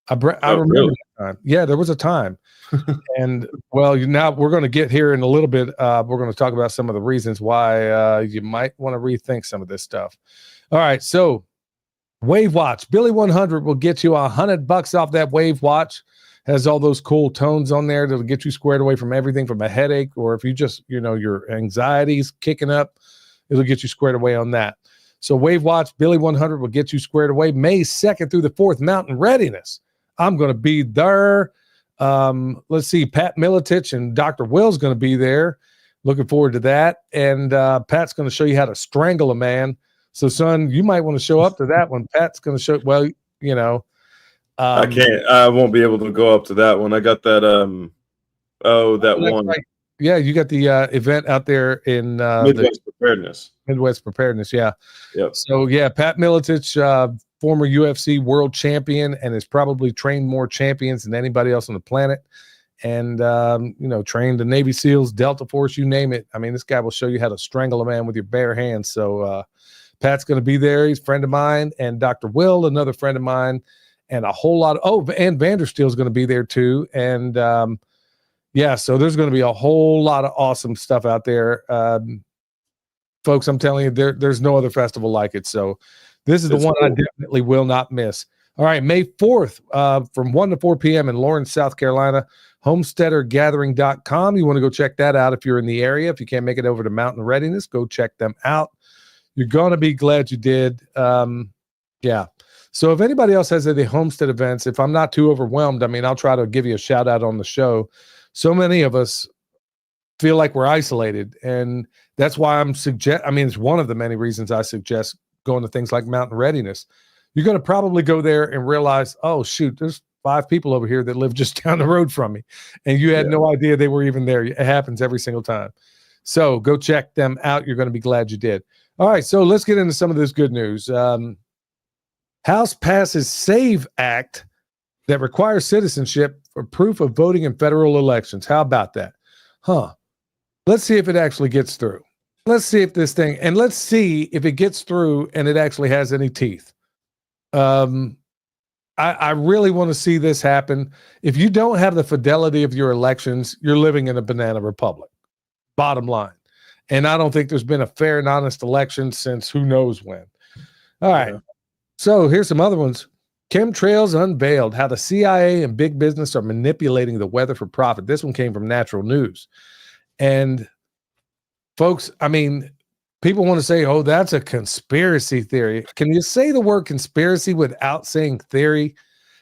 I Oh, remember really? that time. Yeah, there was a time. And well, now we're going to get here in a little bit. We're going to talk about some of the reasons why you might want to rethink some of this stuff. All right, so Wave Watch, Billy 100 will get you $100 off that Wave Watch. Has all those cool tones on there that'll get you squared away from everything from a headache, or if you just, you know, your anxiety's kicking up, it'll get you squared away on that. So Wave Watch, Billy 100 will get you squared away May 2nd through the 4th, Mountain Readiness. I'm going to be there. Let's see, Pat Militich and Dr. Will's going to be there. Looking forward to that. And Pat's going to show you how to strangle a man. So, son, you might want to show up to that one. Pat's going to show, well, you know. I can't. I won't be able to go up to that one. I got that. That one. Right. Yeah, you got the event out there in Midwest Preparedness. Midwest Preparedness. Yeah. Yep. So, yeah, Pat Militich, former UFC world champion, and has probably trained more champions than anybody else on the planet. And, you know, trained the Navy SEALs, Delta Force, you name it. I mean, this guy will show you how to strangle a man with your bare hands. So, Pat's going to be there. He's a friend of mine. And Dr. Will, another friend of mine. And a whole lot of, and Vandersteel is going to be there too. And, yeah, so there's going to be a whole lot of awesome stuff out there. Folks, I'm telling you, there's no other festival like it. So this is the one I definitely will not miss. All right, May 4th, from 1 to 4 p.m. in Lawrence, South Carolina, homesteadergathering.com. You want to go check that out if you're in the area. If you can't make it over to Mountain Readiness, go check them out. You're going to be glad you did. Yeah. So if anybody else has any homestead events, if I'm not too overwhelmed, I mean, I'll try to give you a shout out on the show. So many of us feel like we're isolated, and that's why it's one of the many reasons I suggest going to things like Mountain Readiness. You're going to probably go there and realize, oh shoot, there's 5 people over here that live just down the road from me, and you had no idea they were even there. It happens every single time. So go check them out. You're going to be glad you did. All right, so let's get into some of this good news. House passes SAVE Act that requires citizenship for proof of voting in federal elections. How about that? Let's see if it actually gets through. Let's see if let's see if it gets through and it actually has any teeth. I really want to see this happen. If you don't have the fidelity of your elections, you're living in a banana republic. Bottom line. And I don't think there's been a fair and honest election since who knows when. All right. Yeah. So here's some other ones. Chemtrails unveiled, how the CIA and big business are manipulating the weather for profit. This one came from Natural News. And folks, I mean, people want to say, oh, that's a conspiracy theory. Can you say the word conspiracy without saying theory?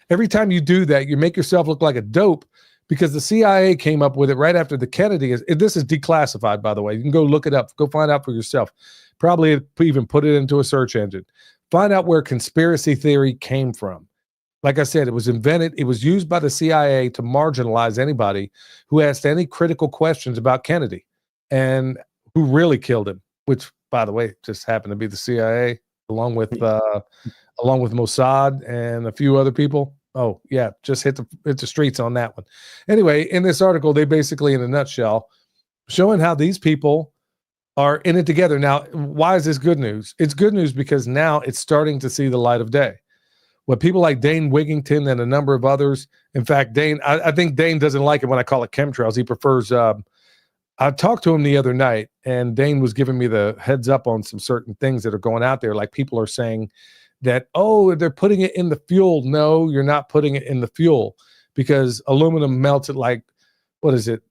Every time you do that, you make yourself look like a dope, because the CIA came up with it right after the Kennedy. This is declassified, by the way. You can go look it up. Go find out for yourself. Probably even put it into a search engine. Find out where conspiracy theory came from. Like I said, it was invented. It was used by the CIA to marginalize anybody who asked any critical questions about Kennedy and who really killed him, which, by the way, just happened to be the CIA, along with Mossad and a few other people. Oh, yeah, just hit the streets on that one. Anyway, in this article, they basically, in a nutshell, showing how these people are in it together. Now, why is this good news? It's good news because now it's starting to see the light of day. What people like Dane Wigington and a number of others, in fact, Dane, I think Dane doesn't like it when I call it chemtrails. He prefers, I talked to him the other night, and Dane was giving me the heads up on some certain things that are going out there. Like, people are saying that, oh, they're putting it in the fuel. No, you're not putting it in the fuel, because aluminum melts at, like, what is it,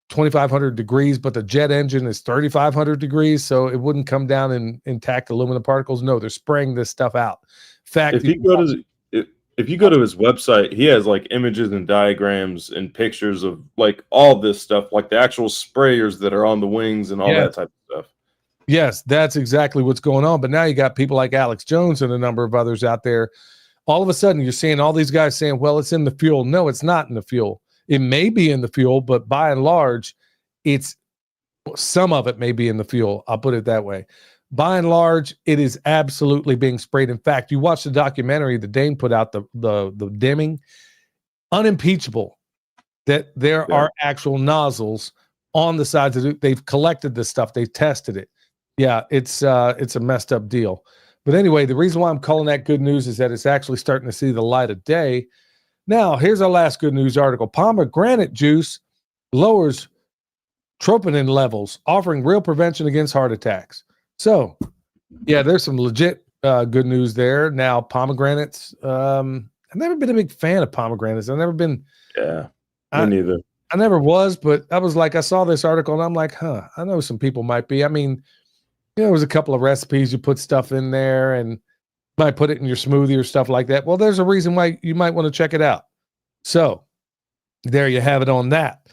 2,500 degrees, but the jet engine is 3,500 degrees, so it wouldn't come down in intact aluminum particles. No, they're spraying this stuff out. In fact, if you go to his website, he has like images and diagrams and pictures of like all this stuff, like the actual sprayers that are on the wings and all that type of stuff. Yes, that's exactly what's going on. But now you got people like Alex Jones and a number of others out there. All of a sudden, you're seeing all these guys saying, well, it's in the fuel. No, it's not in the fuel. It may be in the fuel, but by and large, some of it may be in the fuel. I'll put it that way. By and large, it is absolutely being sprayed. In fact, you watch the documentary that Dane put out, the dimming, unimpeachable that there are actual nozzles on the sides of it. They've collected this stuff. They've tested it. Yeah, it's a messed up deal. But anyway, the reason why I'm calling that good news is that it's actually starting to see the light of day. Now, here's our last good news article. Pomegranate juice lowers troponin levels, offering real prevention against heart attacks. So, yeah, there's some legit good news there. Now, pomegranates, I've never been a big fan of pomegranates. I've never been. Yeah, me neither. I never was, but I was like, I saw this article and I'm like, I know some people might be. I mean, there was a couple of recipes, you put stuff in there and might put it in your smoothie or stuff like that. Well, there's a reason why you might want to check it out. So there you have it on that.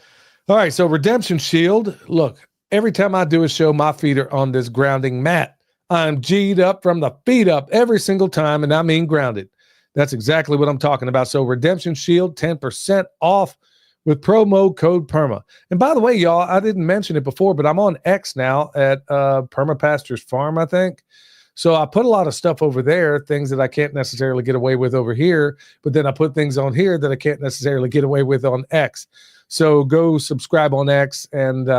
All right. So Redemption Shield. Look, every time I do a show, my feet are on this grounding mat. I'm G'd up from the feet up every single time. And I mean grounded. That's exactly what I'm talking about. So Redemption Shield, 10% off with promo code PERMA. And by the way, y'all, I didn't mention it before, but I'm on X now at Perma Pastures Farm, I think. So I put a lot of stuff over there, things that I can't necessarily get away with over here, but then I put things on here that I can't necessarily get away with on X. So go subscribe on X. And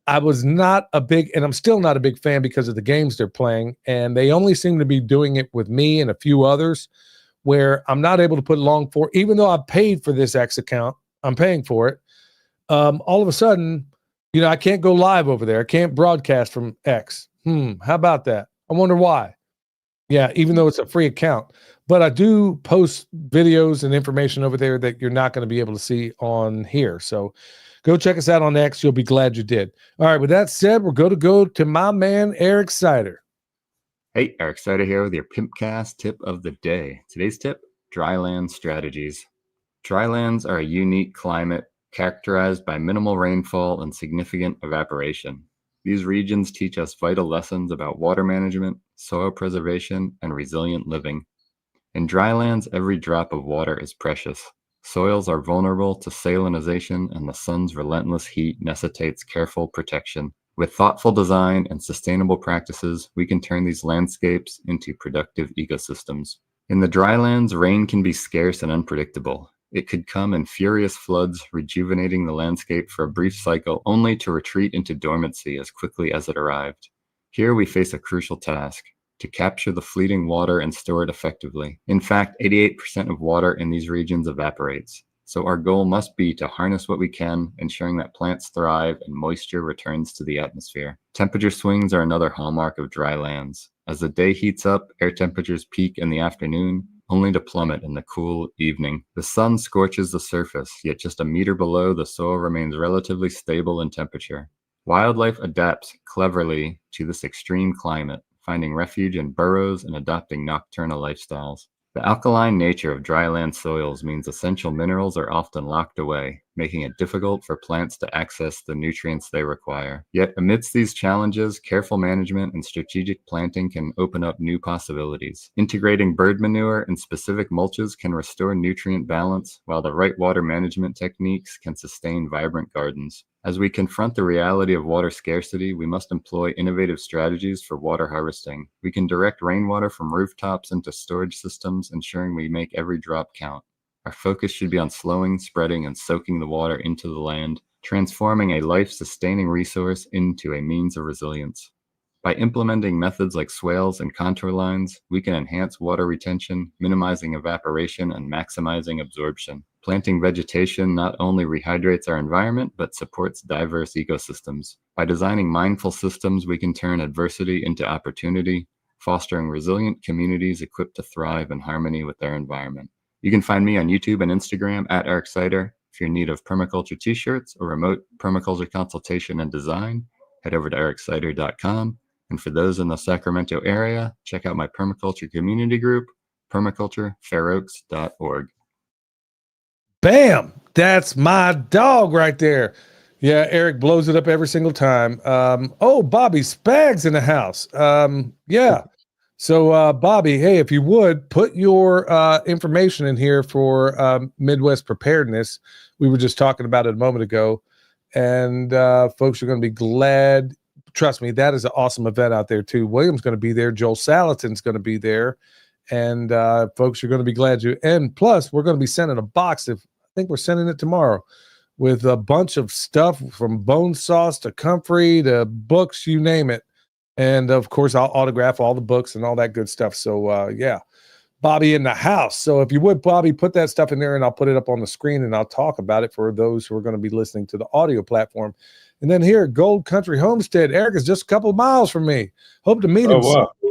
I was not a big, and I'm still not a big fan because of the games they're playing. And they only seem to be doing it with me and a few others where I'm not able to put long for, even though I paid for this X account, I'm paying for it. All of a sudden, I can't go live over there. I can't broadcast from X. How about that? I wonder why. Yeah, even though it's a free account. But I do post videos and information over there that you're not going to be able to see on here. So go check us out on X. You'll be glad you did. All right, with that said, we're going to go to my man, Eric Sider. Hey, Eric Sider here with your Pimpcast tip of the day. Today's tip, dryland strategies. Drylands are a unique climate characterized by minimal rainfall and significant evaporation. These regions teach us vital lessons about water management, soil preservation, and resilient living. In drylands, every drop of water is precious. Soils are vulnerable to salinization, and the sun's relentless heat necessitates careful protection. With thoughtful design and sustainable practices, we can turn these landscapes into productive ecosystems. In the drylands, rain can be scarce and unpredictable. It could come in furious floods, rejuvenating the landscape for a brief cycle, only to retreat into dormancy as quickly as it arrived. Here we face a crucial task, to capture the fleeting water and store it effectively. In fact, 88% of water in these regions evaporates. So our goal must be to harness what we can, ensuring that plants thrive and moisture returns to the atmosphere. Temperature swings are another hallmark of dry lands. As the day heats up, air temperatures peak in the afternoon, only to plummet in the cool evening. The sun scorches the surface, yet just a meter below, the soil remains relatively stable in temperature. Wildlife adapts cleverly to this extreme climate, finding refuge in burrows and adopting nocturnal lifestyles. The alkaline nature of dryland soils means essential minerals are often locked away, making it difficult for plants to access the nutrients they require. Yet amidst these challenges, careful management and strategic planting can open up new possibilities. Integrating bird manure and specific mulches can restore nutrient balance, while the right water management techniques can sustain vibrant gardens. As we confront the reality of water scarcity, we must employ innovative strategies for water harvesting. We can direct rainwater from rooftops into storage systems, ensuring we make every drop count. Our focus should be on slowing, spreading, and soaking the water into the land, transforming a life-sustaining resource into a means of resilience. By implementing methods like swales and contour lines, we can enhance water retention, minimizing evaporation and maximizing absorption. Planting vegetation not only rehydrates our environment, but supports diverse ecosystems. By designing mindful systems, we can turn adversity into opportunity, fostering resilient communities equipped to thrive in harmony with their environment. You can find me on YouTube and Instagram at Eric Sider. If you're in need of permaculture t-shirts or remote permaculture consultation and design, head over to ericsider.com. And for those in the Sacramento area, check out my permaculture community group, permaculturefairoaks.org. Bam! That's my dog right there. Yeah, Eric blows it up every single time. Oh, Bobby Spags in the house. Yeah. So, Bobby, hey, if you would put your information in here for Midwest preparedness. We were just talking about it a moment ago, and folks are going to be glad. Trust me, that is an awesome event out there too. William's going to be there. Joel Salatin's going to be there, and folks are going to be glad you. And plus, we're going to be sending a box. I think we're sending it tomorrow with a bunch of stuff from bone sauce to comfrey to books, you name it. And of course, I'll autograph all the books and all that good stuff. So yeah, Bobby in the house. So if you would, Bobby, put that stuff in there and I'll put it up on the screen and I'll talk about it for those who are going to be listening to the audio platform. And then here at Gold Country Homestead, Eric is just a couple of miles from me. Hope to meet him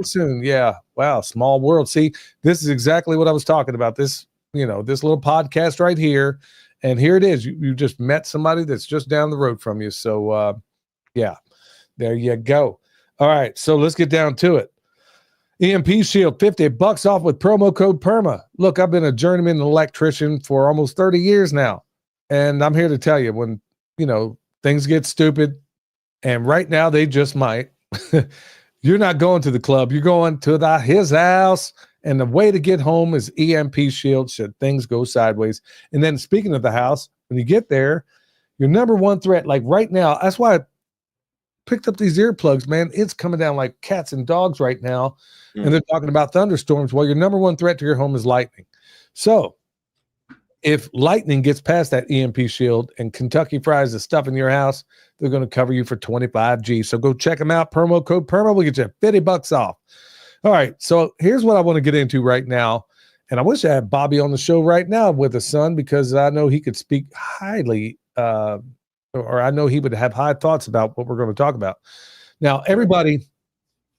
soon. Yeah. Wow. Small world. See, this is exactly what I was talking about. This, this little podcast right here. And here it is. You just met somebody that's just down the road from you. So yeah, there you go. All right. So let's get down to it. EMP Shield, $50 off with promo code PERMA. Look, I've been a journeyman electrician for almost 30 years now. And I'm here to tell you when, things get stupid, and right now they just might. You're not going to the club. You're going to his house. And the way to get home is EMP Shield should things go sideways. And then speaking of the house, when you get there, your number one threat, like right now, that's why I picked up these earplugs, man. It's coming down like cats and dogs right now. And they're talking about thunderstorms. Well, your number one threat to your home is lightning. So if lightning gets past that EMP Shield and Kentucky Fries the stuff in your house, they're going to cover you for 25G. So go check them out. Promo code PERMA will get you $50 off. All right. So here's what I want to get into right now. And I wish I had Bobby on the show right now with his son, because I know he could speak highly, or I know he would have high thoughts about what we're going to talk about. Now, everybody,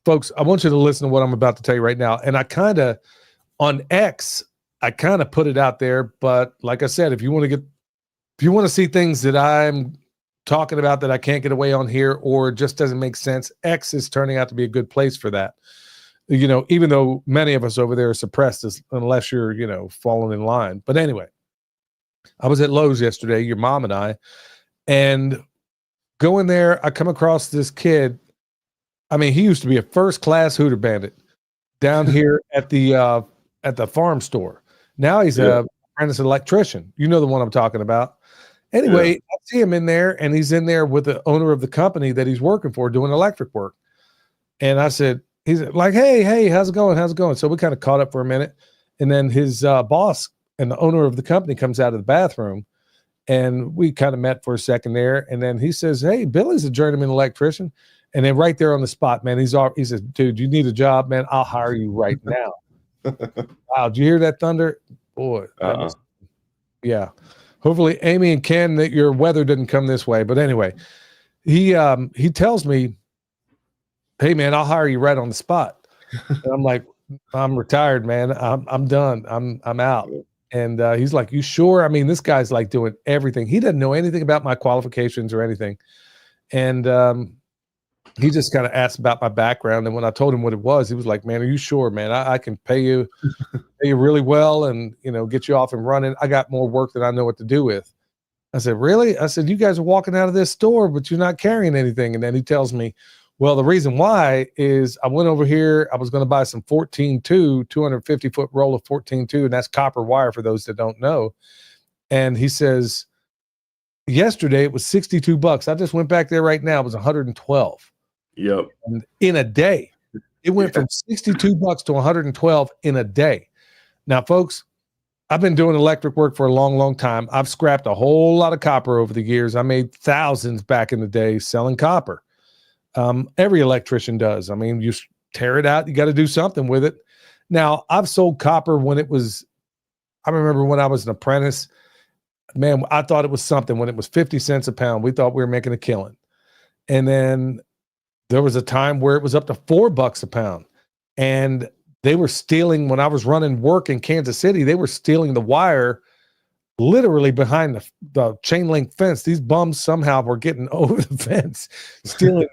folks, I want you to listen to what I'm about to tell you right now. And I kind of, on X, I kind of put it out there, but like I said, if you want to see things that I'm talking about that I can't get away on here, or just doesn't make sense, X is turning out to be a good place for that. Even though many of us over there are suppressed, unless you're, falling in line. But anyway, I was at Lowe's yesterday, your mom and I, and going there, I come across this kid. I mean, he used to be a first-class Hooter Bandit down here at the farm store. Now he's a apprentice electrician. You know the one I'm talking about. Anyway, I see him in there, and he's in there with the owner of the company that he's working for doing electric work. And I said, he's like, hey, how's it going? How's it going? So we kind of caught up for a minute. And then his boss and the owner of the company comes out of the bathroom, and we kind of met for a second there. And then he says, hey, Billy's a journeyman electrician. And then right there on the spot, man, he says, dude, you need a job, man. I'll hire you right now. Wow, did you hear that thunder? Boy. Yeah. Hopefully Amy and Ken, that your weather didn't come this way. But anyway, he tells me, hey man, I'll hire you right on the spot. And I'm like, I'm retired, man. I'm done. I'm out. And he's like, you sure? I mean, this guy's like doing everything. He doesn't know anything about my qualifications or anything. And he just kind of asked about my background. And when I told him what it was, he was like, man, are you sure, man? I can pay you really well and, get you off and running. I got more work than I know what to do with. I said, really? I said, you guys are walking out of this store, but you're not carrying anything. And then he tells me, well, the reason why is I went over here. I was going to buy some 14.2, 250-foot roll of 14.2, and that's copper wire for those that don't know. And he says, yesterday it was $62. I just went back there right now. It was 112. Yep. And in a day, it went from $62 to 112 in a day. Now, folks, I've been doing electric work for a long, long time. I've scrapped a whole lot of copper over the years. I made thousands back in the day selling copper. Every electrician does. I mean, you tear it out, you got to do something with it. Now, I've sold copper when it was, I remember when I was an apprentice, man, I thought it was something when it was 50 cents a pound. We thought we were making a killing. And then there was a time where it was up to $4 a pound. And they were stealing, when I was running work in Kansas City, they were stealing the wire literally behind the chain link fence. These bums somehow were getting over the fence, stealing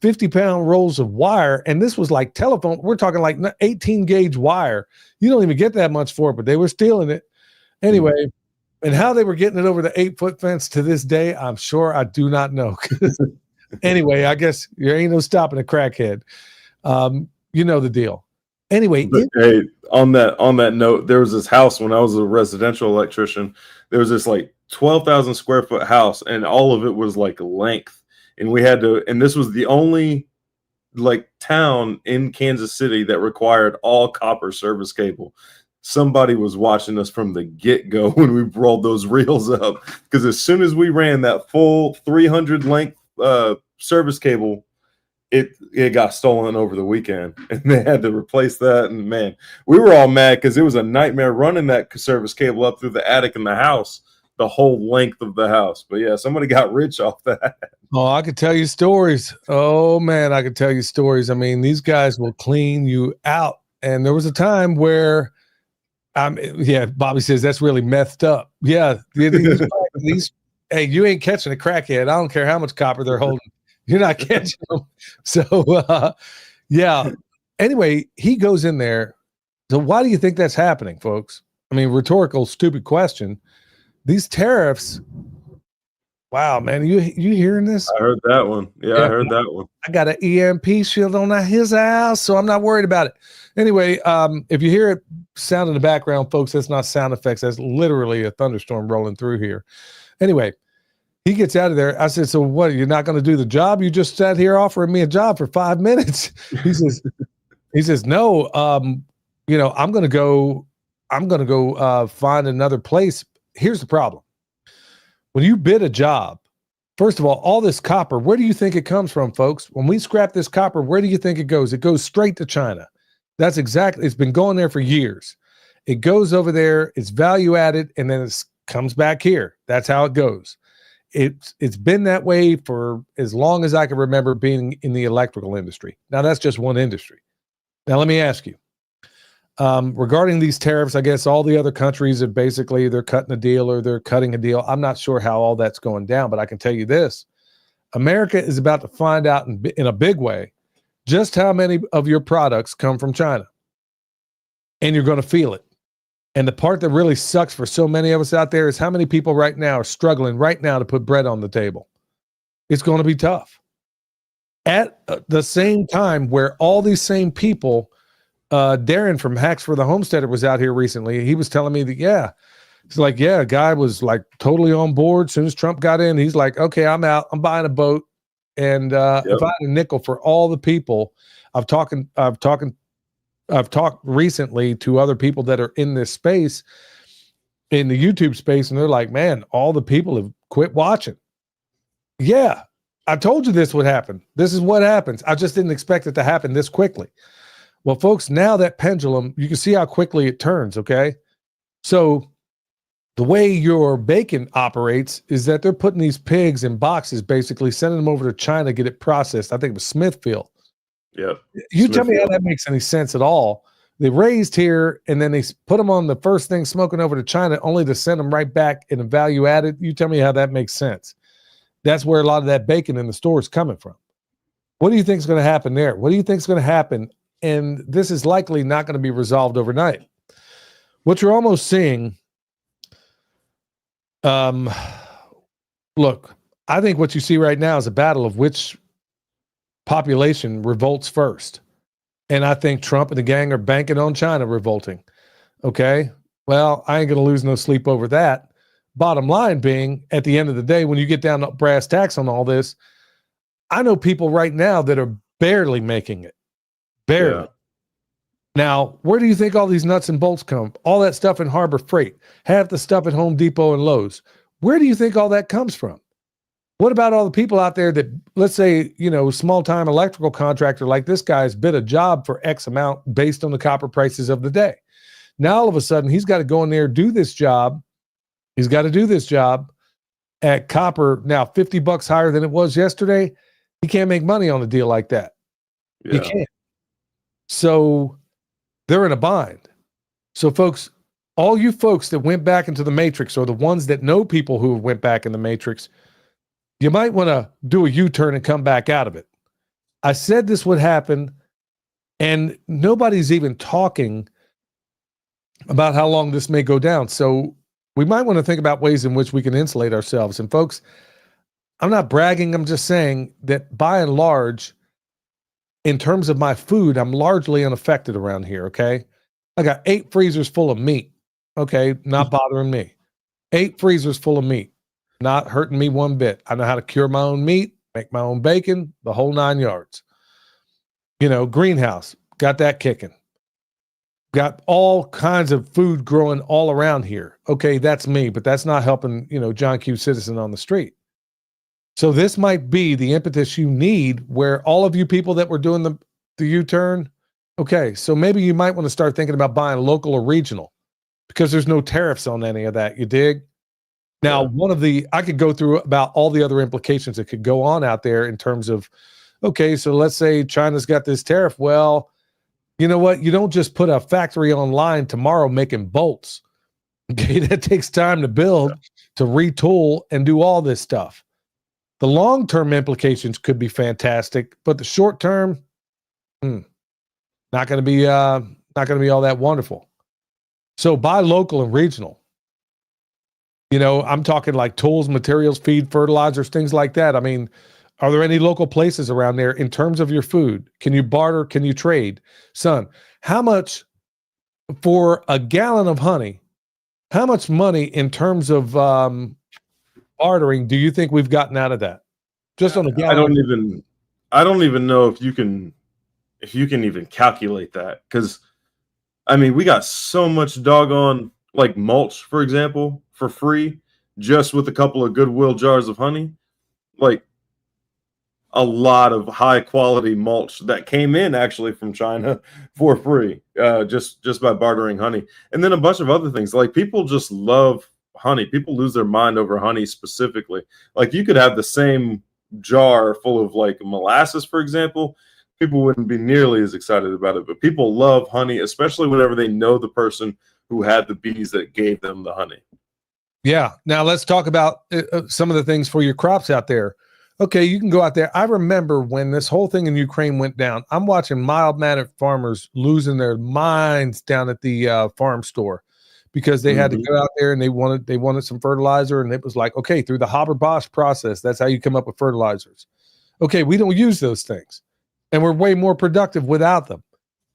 50-pound rolls of wire. And this was like telephone. We're talking like 18 gauge wire. You don't even get that much for it, but they were stealing it. Anyway, and how they were getting it over the 8-foot fence to this day, I'm sure I do not know. Anyway, I guess there ain't no stopping a crackhead. You know the deal. Anyway, hey, on that note, there was this house when I was a residential electrician. There was this like 12,000 square foot house, and all of it was like length. And we had to, and this was the only like town in Kansas City that required all copper service cable. Somebody was watching us from the get-go when we rolled those reels up, because as soon as we ran that full 300 length service cable, it got stolen over the weekend, and they had to replace that. And man, we were all mad because it was a nightmare running that service cable up through the attic in the house, the whole length of the house. But yeah, somebody got rich off that. Oh, I could tell you stories. Oh man, I could tell you stories. I mean, these guys will clean you out. And there was a time where, Bobby says that's really messed up. Yeah, these hey, you ain't catching a crackhead. I don't care how much copper they're holding. You're not catching them. So, yeah. Anyway, he goes in there. So why do you think that's happening, folks? I mean, rhetorical, stupid question. These tariffs. Wow, man, you hearing this? I heard that one. Yeah, I heard that one. I got an EMP shield on his house, so I'm not worried about it. Anyway, if you hear it sound in the background, folks, that's not sound effects. That's literally a thunderstorm rolling through here. Anyway, he gets out of there. I said, so what, you're not going to do the job? You just sat here offering me a job for 5 minutes. He says, no, I'm going to go find another place. Here's the problem. When you bid a job, first of all this copper, where do you think it comes from, folks? When we scrap this copper, where do you think it goes? It goes straight to China. That's exactly, it's been going there for years. It goes over there, it's value added, and then it comes back here. That's how it goes. It's been that way for as long as I can remember being in the electrical industry. Now, that's just one industry. Now, let me ask you, regarding these tariffs, I guess all the other countries are basically, they're cutting a deal or they're cutting a deal. I'm not sure how all that's going down, but I can tell you this. America is about to find out in a big way just how many of your products come from China. And you're going to feel it. And the part that really sucks for so many of us out there is how many people right now are struggling right now to put bread on the table. It's going to be tough. At the same time where all these same people, Darren from Hacks for the Homesteader was out here recently. He was telling me that, he's like, a guy was like totally on board. As soon as Trump got in, he's like, okay, I'm out. I'm buying a boat. And if I had a nickel for all the people, I've talked recently to other people that are in this space, in the YouTube space, and they're like, man, all the people have quit watching. Yeah, I told you this would happen. This is what happens. I just didn't expect it to happen this quickly. Well, folks, now that pendulum, you can see how quickly it turns, okay? So the way your bacon operates is that they're putting these pigs in boxes, basically sending them over to China to get it processed. I think it was Smithfield. Yep. You tell me how that makes any sense at all. They raised here, and then they put them on the first thing smoking over to China, only to send them right back in a value added. You tell me how that makes sense. That's where a lot of that bacon in the store is coming from. What do you think is going to happen there? What do you think is going to happen? And this is likely not going to be resolved overnight. What you're almost seeing, look, I think what you see right now is a battle of which population revolts first. And I think Trump and the gang are banking on China revolting. Okay. Well, I ain't going to lose no sleep over that. Bottom line being, at the end of the day, when you get down to brass tacks on all this, I know people right now that are barely making it. Barely. Yeah. Now, where do you think all these nuts and bolts come? All that stuff in Harbor Freight, half the stuff at Home Depot and Lowe's. Where do you think all that comes from? What about all the people out there that, let's say, small-time electrical contractor like this guy has bid a job for X amount based on the copper prices of the day. Now, all of a sudden, he's got to go in there, do this job. He's got to do this job at copper now $50 higher than it was yesterday. He can't make money on a deal like that. Yeah. He can't. So they're in a bind. So, folks, all you folks that went back into the matrix, or the ones that know people who went back in the matrix, you might want to do a U-turn and come back out of it. I said this would happen, and nobody's even talking about how long this may go down. So we might want to think about ways in which we can insulate ourselves. And folks, I'm not bragging. I'm just saying that by and large, in terms of my food, I'm largely unaffected around here, okay? I got 8 freezers full of meat, okay? Not bothering me. 8 freezers full of meat. Not hurting me one bit. I know how to cure my own meat, make my own bacon, the whole 9 yards. Greenhouse, got that kicking. Got all kinds of food growing all around here. Okay, that's me, but that's not helping, John Q. Citizen on the street. So this might be the impetus you need, where all of you people that were doing the U-turn, okay, so maybe you might want to start thinking about buying local or regional, because there's no tariffs on any of that, you dig? Now, I could go through about all the other implications that could go on out there in terms of, okay, so let's say China's got this tariff. Well, you know what? You don't just put a factory online tomorrow making bolts. Okay, that takes time to build, to retool, and do all this stuff. The long-term implications could be fantastic, but the short-term, not going to be all that wonderful. So buy local and regional. I'm talking like tools, materials, feed, fertilizers, things like that. I mean, are there any local places around there in terms of your food? Can you barter? Can you trade? Son, how much for a gallon of honey? How much money in terms of bartering do you think we've gotten out of that? Just on a gallon. I don't even know if you can even calculate that, because we got so much doggone like mulch, for example, for free, just with a couple of Goodwill jars of honey. Like a lot of high quality mulch that came in actually from China for free, just by bartering honey. And then a bunch of other things. Like, people just love honey. People lose their mind over honey specifically. Like, you could have the same jar full of like molasses, for example. People wouldn't be nearly as excited about it, but people love honey, especially whenever they know the person who had the bees that gave them the honey. Yeah. Now let's talk about some of the things for your crops out there. Okay, you can go out there. I remember when this whole thing in Ukraine went down, I'm watching mild-mannered farmers losing their minds down at the farm store, because they had to go out there and they wanted some fertilizer, and it was like, okay, through the Haber-Bosch process, that's how you come up with fertilizers. Okay, we don't use those things, and we're way more productive without them.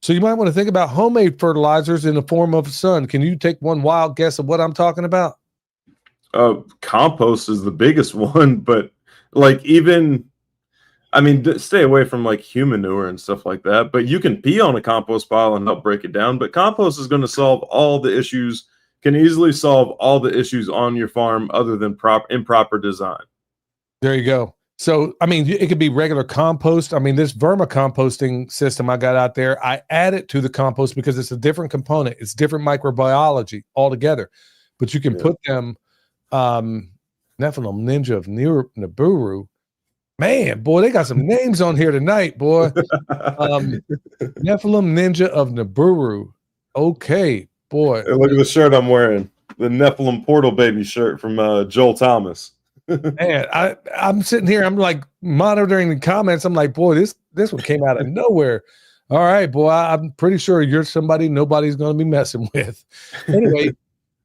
So you might want to think about homemade fertilizers in the form of sun. Can you take one wild guess of what I'm talking about? Compost is the biggest one, but like, even, stay away from like human manure and stuff like that, but you can pee on a compost pile and help break it down. But compost is going to solve all the issues, can easily solve all the issues on your farm other than improper design. There you go. So, it could be regular compost. This vermicomposting system I got out there, I add it to the compost because it's a different component. It's different microbiology altogether. But you can put them, Nephilim Ninja of Nibiru, Man, boy, they got some names on here tonight, boy. Nephilim Ninja of Nibiru. Okay, boy. Hey, look at the shirt I'm wearing. The Nephilim Portal Baby shirt from Joel Thomas. Man, I'm sitting here, I'm like monitoring the comments. I'm like, boy, this one came out of nowhere. All right, boy, I'm pretty sure you're somebody nobody's going to be messing with. Anyway,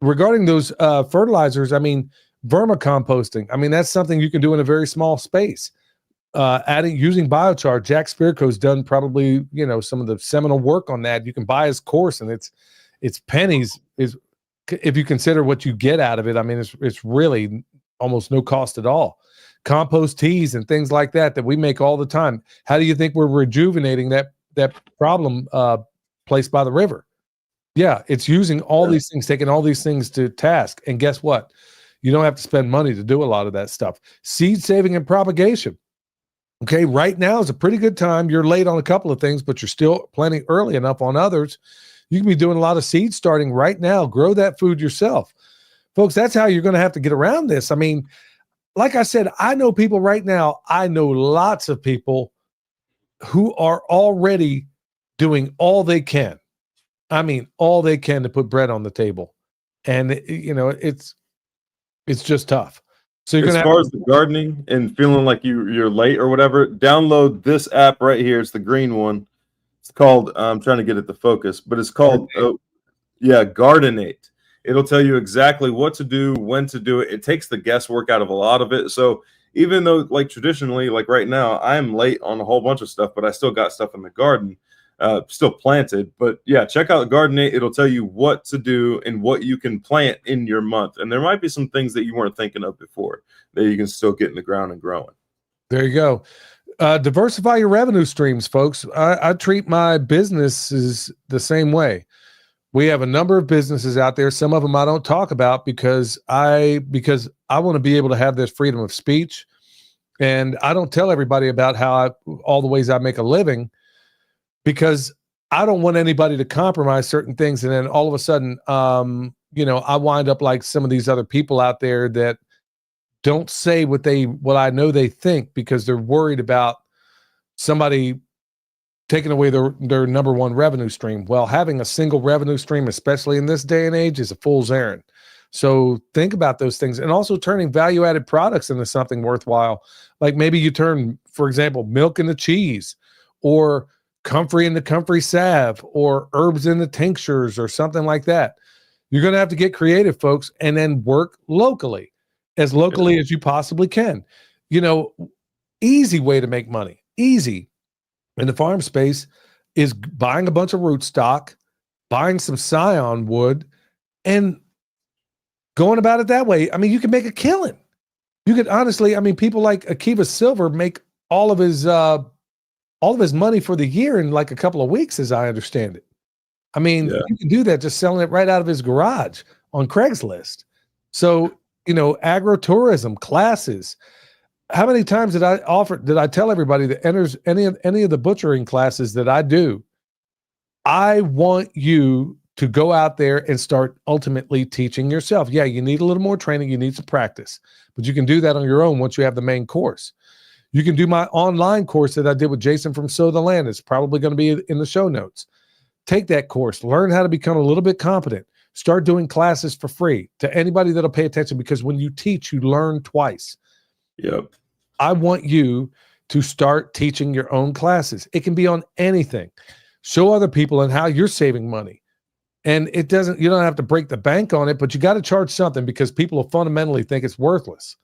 regarding those fertilizers, I mean, vermicomposting. I mean, that's something you can do in a very small space. Using biochar. Jack Spirko's done probably, you know, some of the seminal work on that. You can buy his course, and it's pennies. Is if you consider what you get out of it. I mean, it's really almost no cost at all. Compost teas and things like that we make all the time. How do you think we're rejuvenating that problem place by the river? Yeah, it's using all these things, taking all these things to task. And guess what? You don't have to spend money to do a lot of that stuff. Seed saving and propagation. Okay, right now is a pretty good time. You're late on a couple of things, but you're still planting early enough on others. You can be doing a lot of seed starting right now. Grow that food yourself. Folks, that's how you're going to have to get around this. I mean, like I said, I know people right now. I know lots of people who are already doing all they can. I mean, all they can to put bread on the table. And, you know, it's just tough. So you're As far as the gardening and feeling like you're late or whatever, download this app right here. It's the green one. It's called, I'm trying to get it to focus, but it's called, Gardenate. It'll tell you exactly what to do, when to do it. It takes the guesswork out of a lot of it. So even though, like, traditionally, like right now, I'm late on a whole bunch of stuff, but I still got stuff in the garden, still planted. But yeah, check out Gardenate. It'll tell you what to do and what you can plant in your month. And there might be some things that you weren't thinking of before that you can still get in the ground and growing. There you go. Diversify your revenue streams, folks. I treat my businesses the same way. We have a number of businesses out there. Some of them I don't talk about because I want to be able to have this freedom of speech. And I don't tell everybody about all the ways I make a living, because I don't want anybody to compromise certain things. And then all of a sudden, you know, I wind up like some of these other people out there that don't say what I know they think, because they're worried about somebody taking away their number one revenue stream. Well, having a single revenue stream, especially in this day and age, is a fool's errand. So think about those things, and also turning value-added products into something worthwhile. Like maybe you turn, for example, milk into cheese, or comfrey into comfrey salve, or herbs into tinctures, or something like that. You're going to have to get creative, folks, and then work locally as you possibly can. You know, easy way to make money, easy in the farm space, is buying a bunch of rootstock, buying some scion wood, and going about it that way. I mean, you can make a killing. You could honestly, I mean, people like Akiva Silver make all of his money for the year in like a couple of weeks, as I understand it. I mean, you can do that just selling it right out of his garage on Craigslist. So, you know, agritourism classes. How many times did I tell everybody that enters any of the butchering classes that I do, I want you to go out there and start ultimately teaching yourself. Yeah, you need a little more training, you need some practice, but you can do that on your own once you have the main course. You can do my online course that I did with Jason from Sow the Land. It's probably going to be in the show notes. Take that course, learn how to become a little bit competent, start doing classes for free to anybody that'll pay attention, because when you teach, you learn twice. Yep. I want you to start teaching your own classes. It can be on anything. Show other people and how you're saving money. And you don't have to break the bank on it, but you got to charge something, because people will fundamentally think it's worthless.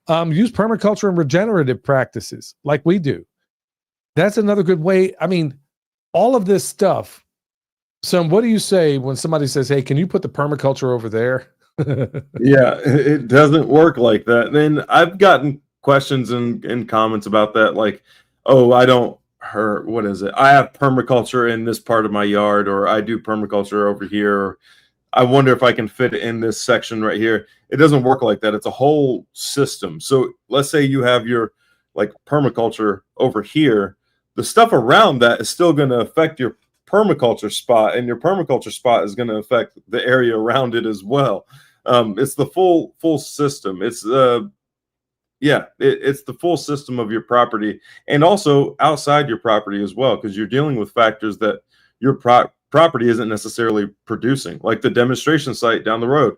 Use permaculture and regenerative practices like we do. That's another good way. I mean, all of this stuff. So what do you say when somebody says, hey, can you put the permaculture over there? Yeah, it doesn't work like that. Then I've gotten questions and comments about that, like, oh, what is it? I have permaculture in this part of my yard, or I do permaculture over here, or I wonder if I can fit it in this section right here. It doesn't work like that. It's a whole system. So let's say you have your like permaculture over here. The stuff around that is still going to affect your permaculture spot, and your permaculture spot is going to affect the area around it as well. It's the full system. It's Yeah, it's the full system of your property, and also outside your property as well, because you're dealing with factors that your property isn't necessarily producing. Like the demonstration site down the road,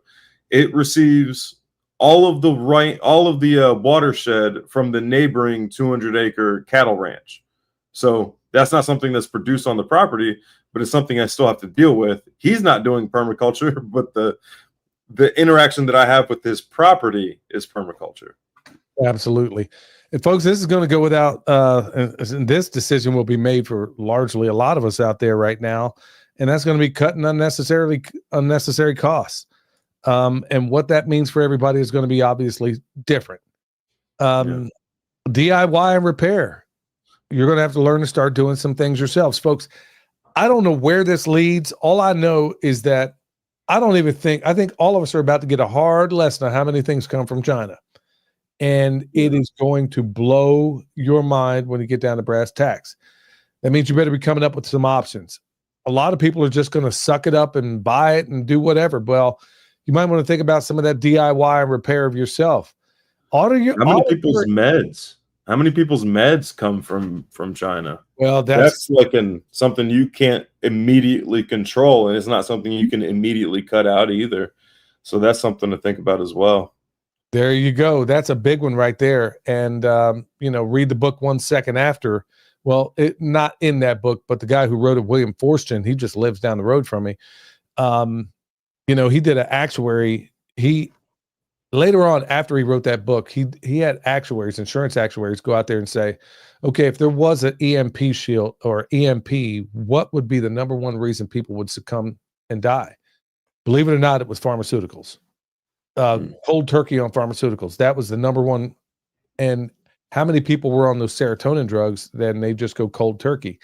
it receives all of the watershed from the neighboring 200-acre cattle ranch. So that's not something that's produced on the property, but it's something I still have to deal with. He's not doing permaculture, but the interaction that I have with his property is permaculture. Absolutely. And folks, this is going to go without, and this decision will be made for largely a lot of us out there right now. And that's going to be cutting unnecessary costs. And what that means for everybody is going to be obviously different. DIY and repair. You're going to have to learn to start doing some things yourselves, folks. I don't know where this leads. All I know is that I think all of us are about to get a hard lesson on how many things come from China. And it is going to blow your mind when you get down to brass tacks. That means you better be coming up with some options. A lot of people are just going to suck it up and buy it and do whatever. Well, you might want to think about some of that DIY and repair of yourself. How many people's meds come from China? Well, that's like something you can't immediately control, and it's not something you can immediately cut out either. So that's something to think about as well. There you go. That's a big one right there. And, read the book 1 second after. Well, not in that book, but the guy who wrote it, William Forstchen, he just lives down the road from me. He did an actuary. Later on, after he wrote that book, he had insurance actuaries go out there and say, okay, if there was an EMP shield or EMP, what would be the number one reason people would succumb and die? Believe it or not, it was pharmaceuticals. Cold turkey on pharmaceuticals. That was the number one. And how many people were on those serotonin drugs? Then they just go cold turkey.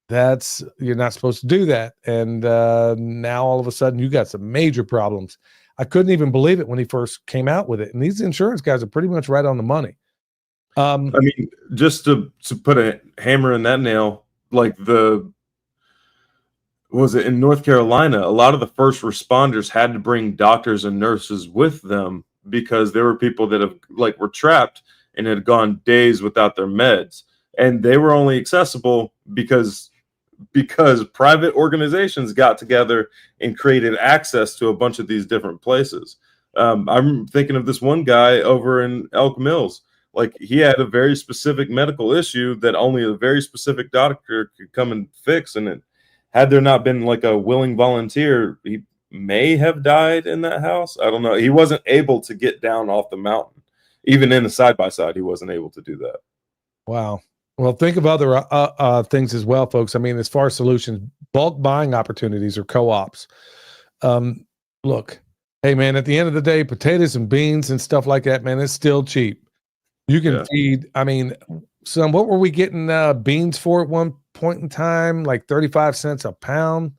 You're not supposed to do that. And now all of a sudden you got some major problems. I couldn't even believe it when he first came out with it. And these insurance guys are pretty much right on the money. I mean, just to put a hammer in that nail, like was it in North Carolina? A lot of the first responders had to bring doctors and nurses with them because there were people that were trapped and had gone days without their meds, and they were only accessible because private organizations got together and created access to a bunch of these different places. I'm thinking of this one guy over in Elk Mills. Like, he had a very specific medical issue that only a very specific doctor could come and fix, and had there not been like a willing volunteer, he may have died in that house. I don't know. He wasn't able to get down off the mountain. Even in the side-by-side, he wasn't able to do that. Wow. Well, think of other things as well, folks. I mean, as far as solutions, bulk buying opportunities or co-ops. Look, hey, man, at the end of the day, potatoes and beans and stuff like that, man, it's still cheap. You can feed, I mean, what were we getting beans for at one point in time? Like 35 cents a pound?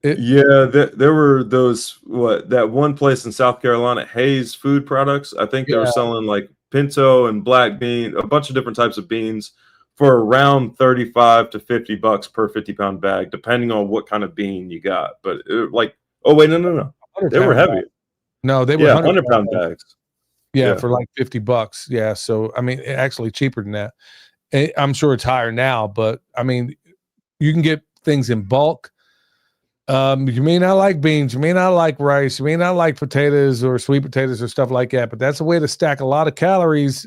There were those, that one place in South Carolina, Hayes Food Products. I think they were selling like pinto and black bean, a bunch of different types of beans for around $35 to $50 per 50-pound bag, depending on what kind of bean you got. But no. They were heavy. No, they were 100-pound bags. Yeah, for like $50. Yeah. So, I mean, actually cheaper than that. I'm sure it's higher now, but I mean, you can get things in bulk. You may not like beans, you may not like rice, you may not like potatoes or sweet potatoes or stuff like that, but that's a way to stack a lot of calories,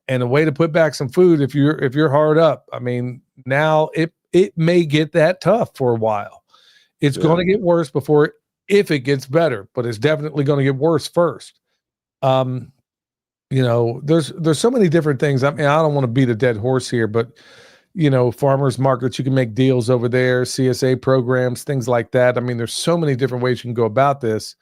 and a way to put back some food if you're hard up. I mean, now it may get that tough for a while. It's going to get worse if it gets better, but it's definitely going to get worse first. There's so many different things. I mean, I don't want to beat a dead horse here, but farmers markets, you can make deals over there, CSA programs, things like that. I mean, there's so many different ways you can go about this,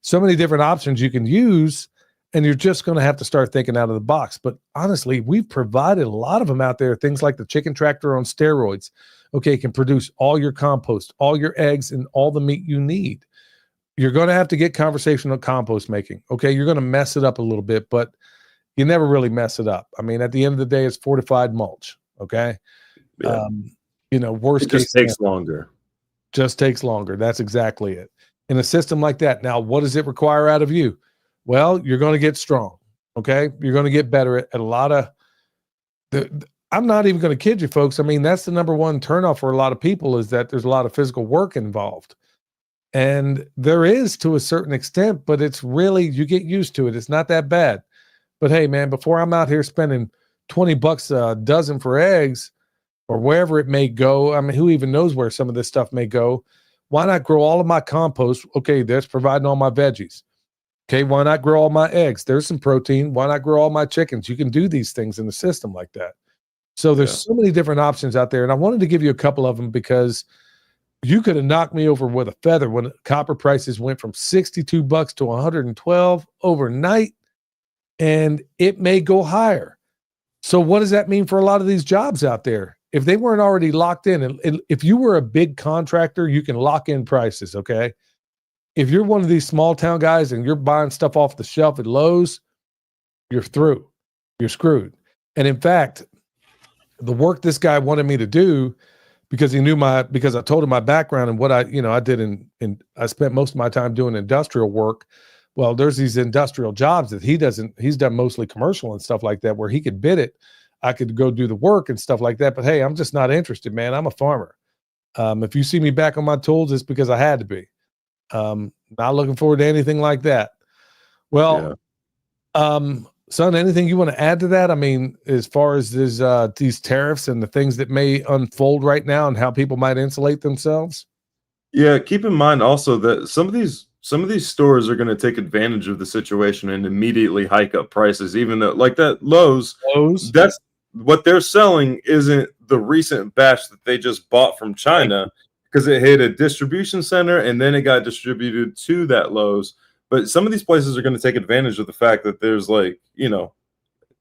so many different options you can use, and you're just going to have to start thinking out of the box. But honestly, we've provided a lot of them out there, things like the chicken tractor on steroids. Okay, it can produce all your compost, all your eggs, and all the meat you need. You're going to have to get conversational compost making. Okay, you're going to mess it up a little bit, but you never really mess it up. I mean, at the end of the day, it's fortified mulch. Okay. Worst case takes longer. Just takes longer. That's exactly it. In a system like that. Now, what does it require out of you? Well, you're going to get strong. Okay, you're going to get better at a lot of I'm not even going to kid you, folks. I mean, that's the number one turnoff for a lot of people is that there's a lot of physical work involved. And there is to a certain extent, but it's really, you get used to it. It's not that bad. But hey, man, before I'm out here spending $20 a dozen for eggs or wherever it may go, I mean, who even knows where some of this stuff may go? Why not grow all of my compost? Okay, that's providing all my veggies. Okay, why not grow all my eggs? There's some protein. Why not grow all my chickens? You can do these things in the system like that. So there's so many different options out there. And I wanted to give you a couple of them because you could have knocked me over with a feather when copper prices went from $62 to $112 overnight, and it may go higher. So what does that mean for a lot of these jobs out there? If they weren't already locked in, and if you were a big contractor, you can lock in prices, okay? If you're one of these small town guys and you're buying stuff off the shelf at Lowe's, you're through. You're screwed. And in fact, the work this guy wanted me to do, because he knew because I told him my background and what I did in I spent most of my time doing industrial work. Well, there's these industrial jobs that he's done mostly commercial and stuff like that, where he could bid it. I could go do the work and stuff like that. But hey, I'm just not interested, man. I'm a farmer. If you see me back on my tools, it's because I had to be. Not looking forward to anything like that. Well, son, anything you want to add to that? I mean, as far as these tariffs and the things that may unfold right now and how people might insulate themselves? Yeah, keep in mind also that some of these stores are going to take advantage of the situation and immediately hike up prices, even though, like that Lowe's, that's what they're selling isn't the recent batch that they just bought from China, because it hit a distribution center and then it got distributed to that Lowe's. But some of these places are going to take advantage of the fact that there's, like,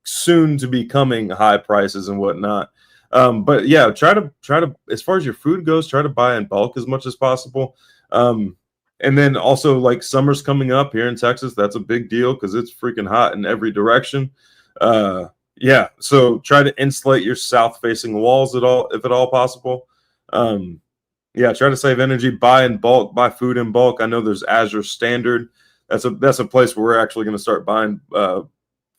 soon to be coming high prices and whatnot. But yeah, try to, as far as your food goes, try to buy in bulk as much as possible. And then also, like, summer's coming up here in Texas. That's a big deal because it's freaking hot in every direction. Yeah, so try to insulate your south-facing walls if at all possible. Yeah, try to save energy. Buy in bulk. Buy food in bulk. I know there's Azure Standard. That's a place where we're actually going to start buying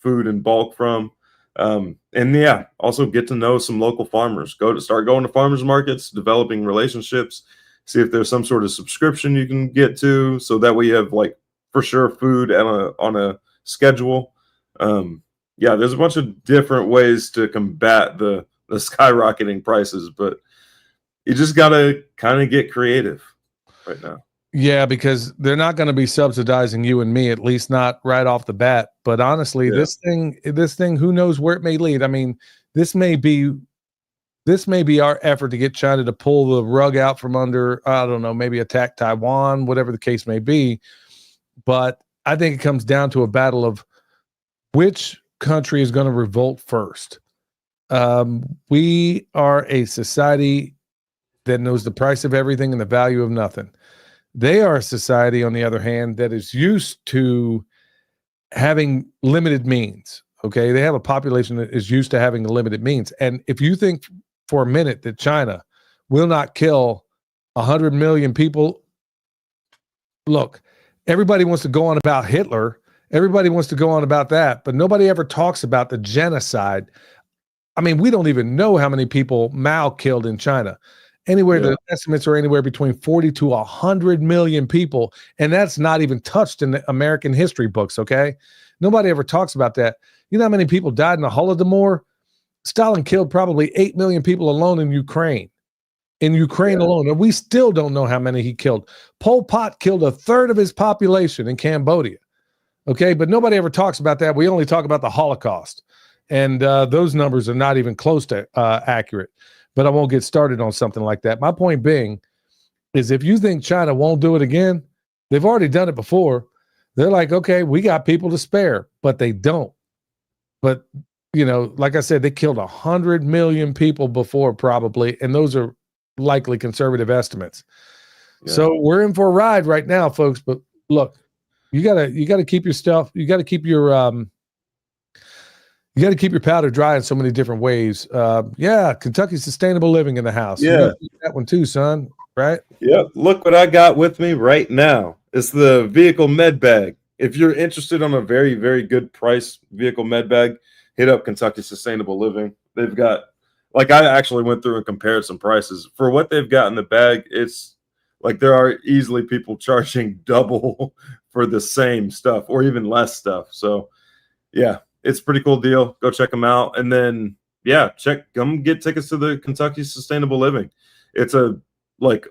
food in bulk from. And yeah, also get to know some local farmers. Start going to farmers markets, developing relationships. See if there's some sort of subscription you can get to, so that way you have, like, for sure food on a schedule. Yeah, there's a bunch of different ways to combat the skyrocketing prices, but you just gotta kind of get creative right now. Yeah, because they're not going to be subsidizing you and me, at least not right off the bat. But honestly, this thing, who knows where it may lead? I mean, this may be our effort to get China to pull the rug out from under, I don't know, maybe attack Taiwan, whatever the case may be. But I think it comes down to a battle of which country is going to revolt first. We are a society that knows the price of everything and the value of nothing. They are a society, on the other hand, that is used to having limited means. Okay, they have a population that is used to having limited means. And if you think for a minute that China will not kill 100 million people, look, everybody wants to go on about Hitler. Everybody wants to go on about that, but nobody ever talks about the genocide. I mean, we don't even know how many people Mao killed in China. The estimates are anywhere between 40 to 100 million people, and that's not even touched in the American history books, okay? Nobody ever talks about that. You know how many people died in the Holodomor? Stalin killed probably 8 million people alone in Ukraine. Alone, and we still don't know how many he killed. Pol Pot killed a third of his population in Cambodia, okay? But nobody ever talks about that. We only talk about the Holocaust, and those numbers are not even close to accurate. But I won't get started on something like that. My point being is, if you think China won't do it again, they've already done it before. They're like, okay, we got people to spare, but they don't. But, like I said, they killed 100 million people before, probably, and those are likely conservative estimates. Yeah. So we're in for a ride right now, folks. But look, you gotta keep your stuff. You got to keep your You got to keep your powder dry in so many different ways. Kentucky Sustainable Living in the house. Yeah, that one too, son. Right? Yeah. Look what I got with me right now. It's the vehicle med bag. if you're interested on a very, very good price vehicle med bag, hit up Kentucky Sustainable Living. They've got, like, I actually went through and compared some prices for what they've got in the bag. It's like there are easily people charging double for the same stuff or even less stuff. So yeah, it's a pretty cool deal. Go check them out. And then, yeah, come get tickets to the Kentucky Sustainable Living. It's a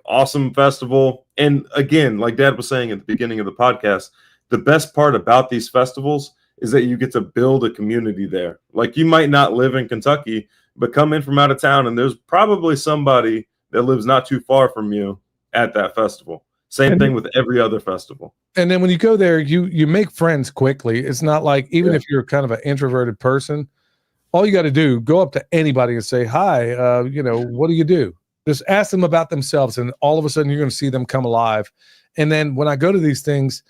awesome festival. And again, like Dad was saying at the beginning of the podcast, the best part about these festivals is that you get to build a community there. Like, you might not live in Kentucky, but come in from out of town, and there's probably somebody that lives not too far from you at that festival. Same thing with every other festival. And then when you go there, you make friends quickly. It's not like, even if you're kind of an introverted person, all you got to do, go up to anybody and say, hi, what do you do? Just ask them about themselves, and all of a sudden you're going to see them come alive. And then when I go to these things,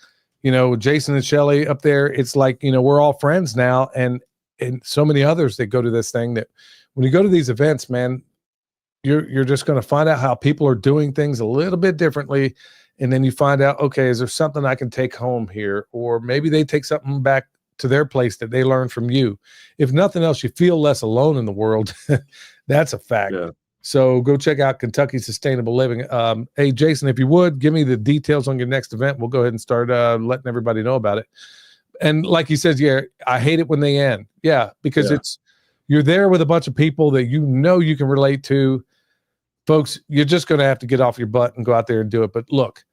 Jason and Shelly up there, it's like, we're all friends now, and so many others that go to this thing, that when you go to these events, man, you're just going to find out how people are doing things a little bit differently. And then you find out, okay, is there something I can take home here? Or maybe they take something back to their place that they learned from you. If nothing else, you feel less alone in the world. That's a fact. Yeah. So go check out Kentucky Sustainable Living. Hey, Jason, if you would, give me the details on your next event. We'll go ahead and start letting everybody know about it. And like he says, yeah, I hate it when they end. Yeah, because you're there with a bunch of people that you can relate to. Folks, you're just going to have to get off your butt and go out there and do it. But look,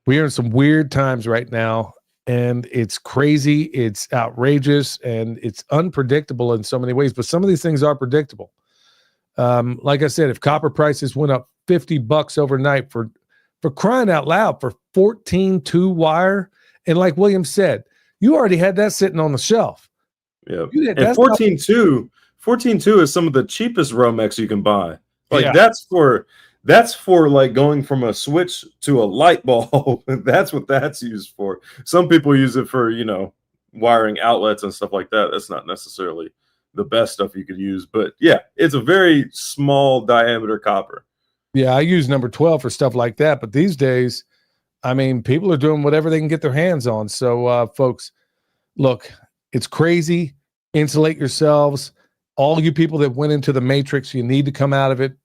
we are in some weird times right now, and it's crazy, it's outrageous, and it's unpredictable in so many ways. But some of these things are predictable. Like I said, if copper prices went up $50 overnight, for crying out loud, for 14 2-wire, and like William said, you already had that sitting on the shelf. Yeah, and 14.2 is some of the cheapest Romex you can buy. Like, that's for like going from a switch to a light bulb. That's what that's used for. Some people use it for, wiring outlets and stuff like that. That's not necessarily the best stuff you could use, but yeah, it's a very small diameter copper. Yeah, I use number 12 for stuff like that. But these days, I mean, people are doing whatever they can get their hands on. So, folks, look, it's crazy. Insulate yourselves. All you people that went into the matrix, you need to come out of it.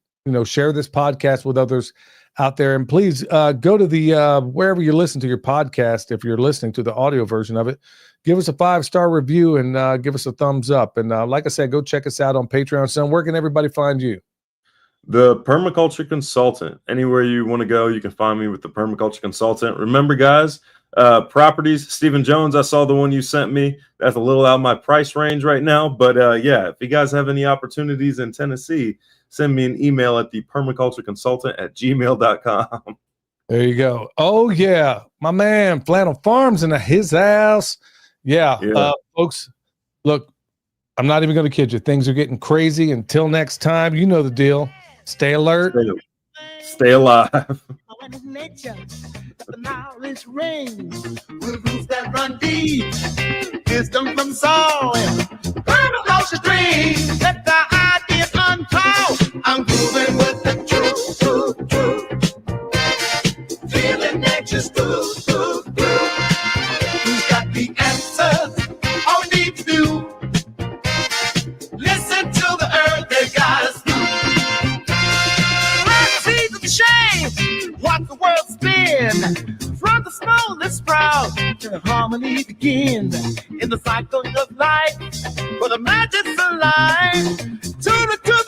Share this podcast with others out there. And please go to the wherever you listen to your podcast. If you're listening to the audio version of it, give us a 5-star review and give us a thumbs up. And like I said, go check us out on Patreon. Son, where can everybody find you? The Permaculture Consultant. Anywhere you want to go, you can find me with the Permaculture Consultant. Remember, guys, properties, Stephen Jones, I saw the one you sent me. That's a little out of my price range right now. But yeah, if you guys have any opportunities in Tennessee, send me an email at the permacultureconsultant@gmail.com. There you go. Oh, yeah. My man, Flannel Farms in his house. Yeah. Folks, look, I'm not even going to kid you. Things are getting crazy. Until next time, you know the deal. Stay alert. Stay alive. Nature, the knowledge rings with roots that run deep. Wisdom from soil, permaculture dreams. Let the ideas unfold. I'm grooving with the truth. Feeling nature's good. Who's got the answers? All we need to do. Listen to the earth, they got us through. Let's see the change. Watch the world spin from the smallest sprout to harmony begin in the cycle of life. For the magic's alive to the good.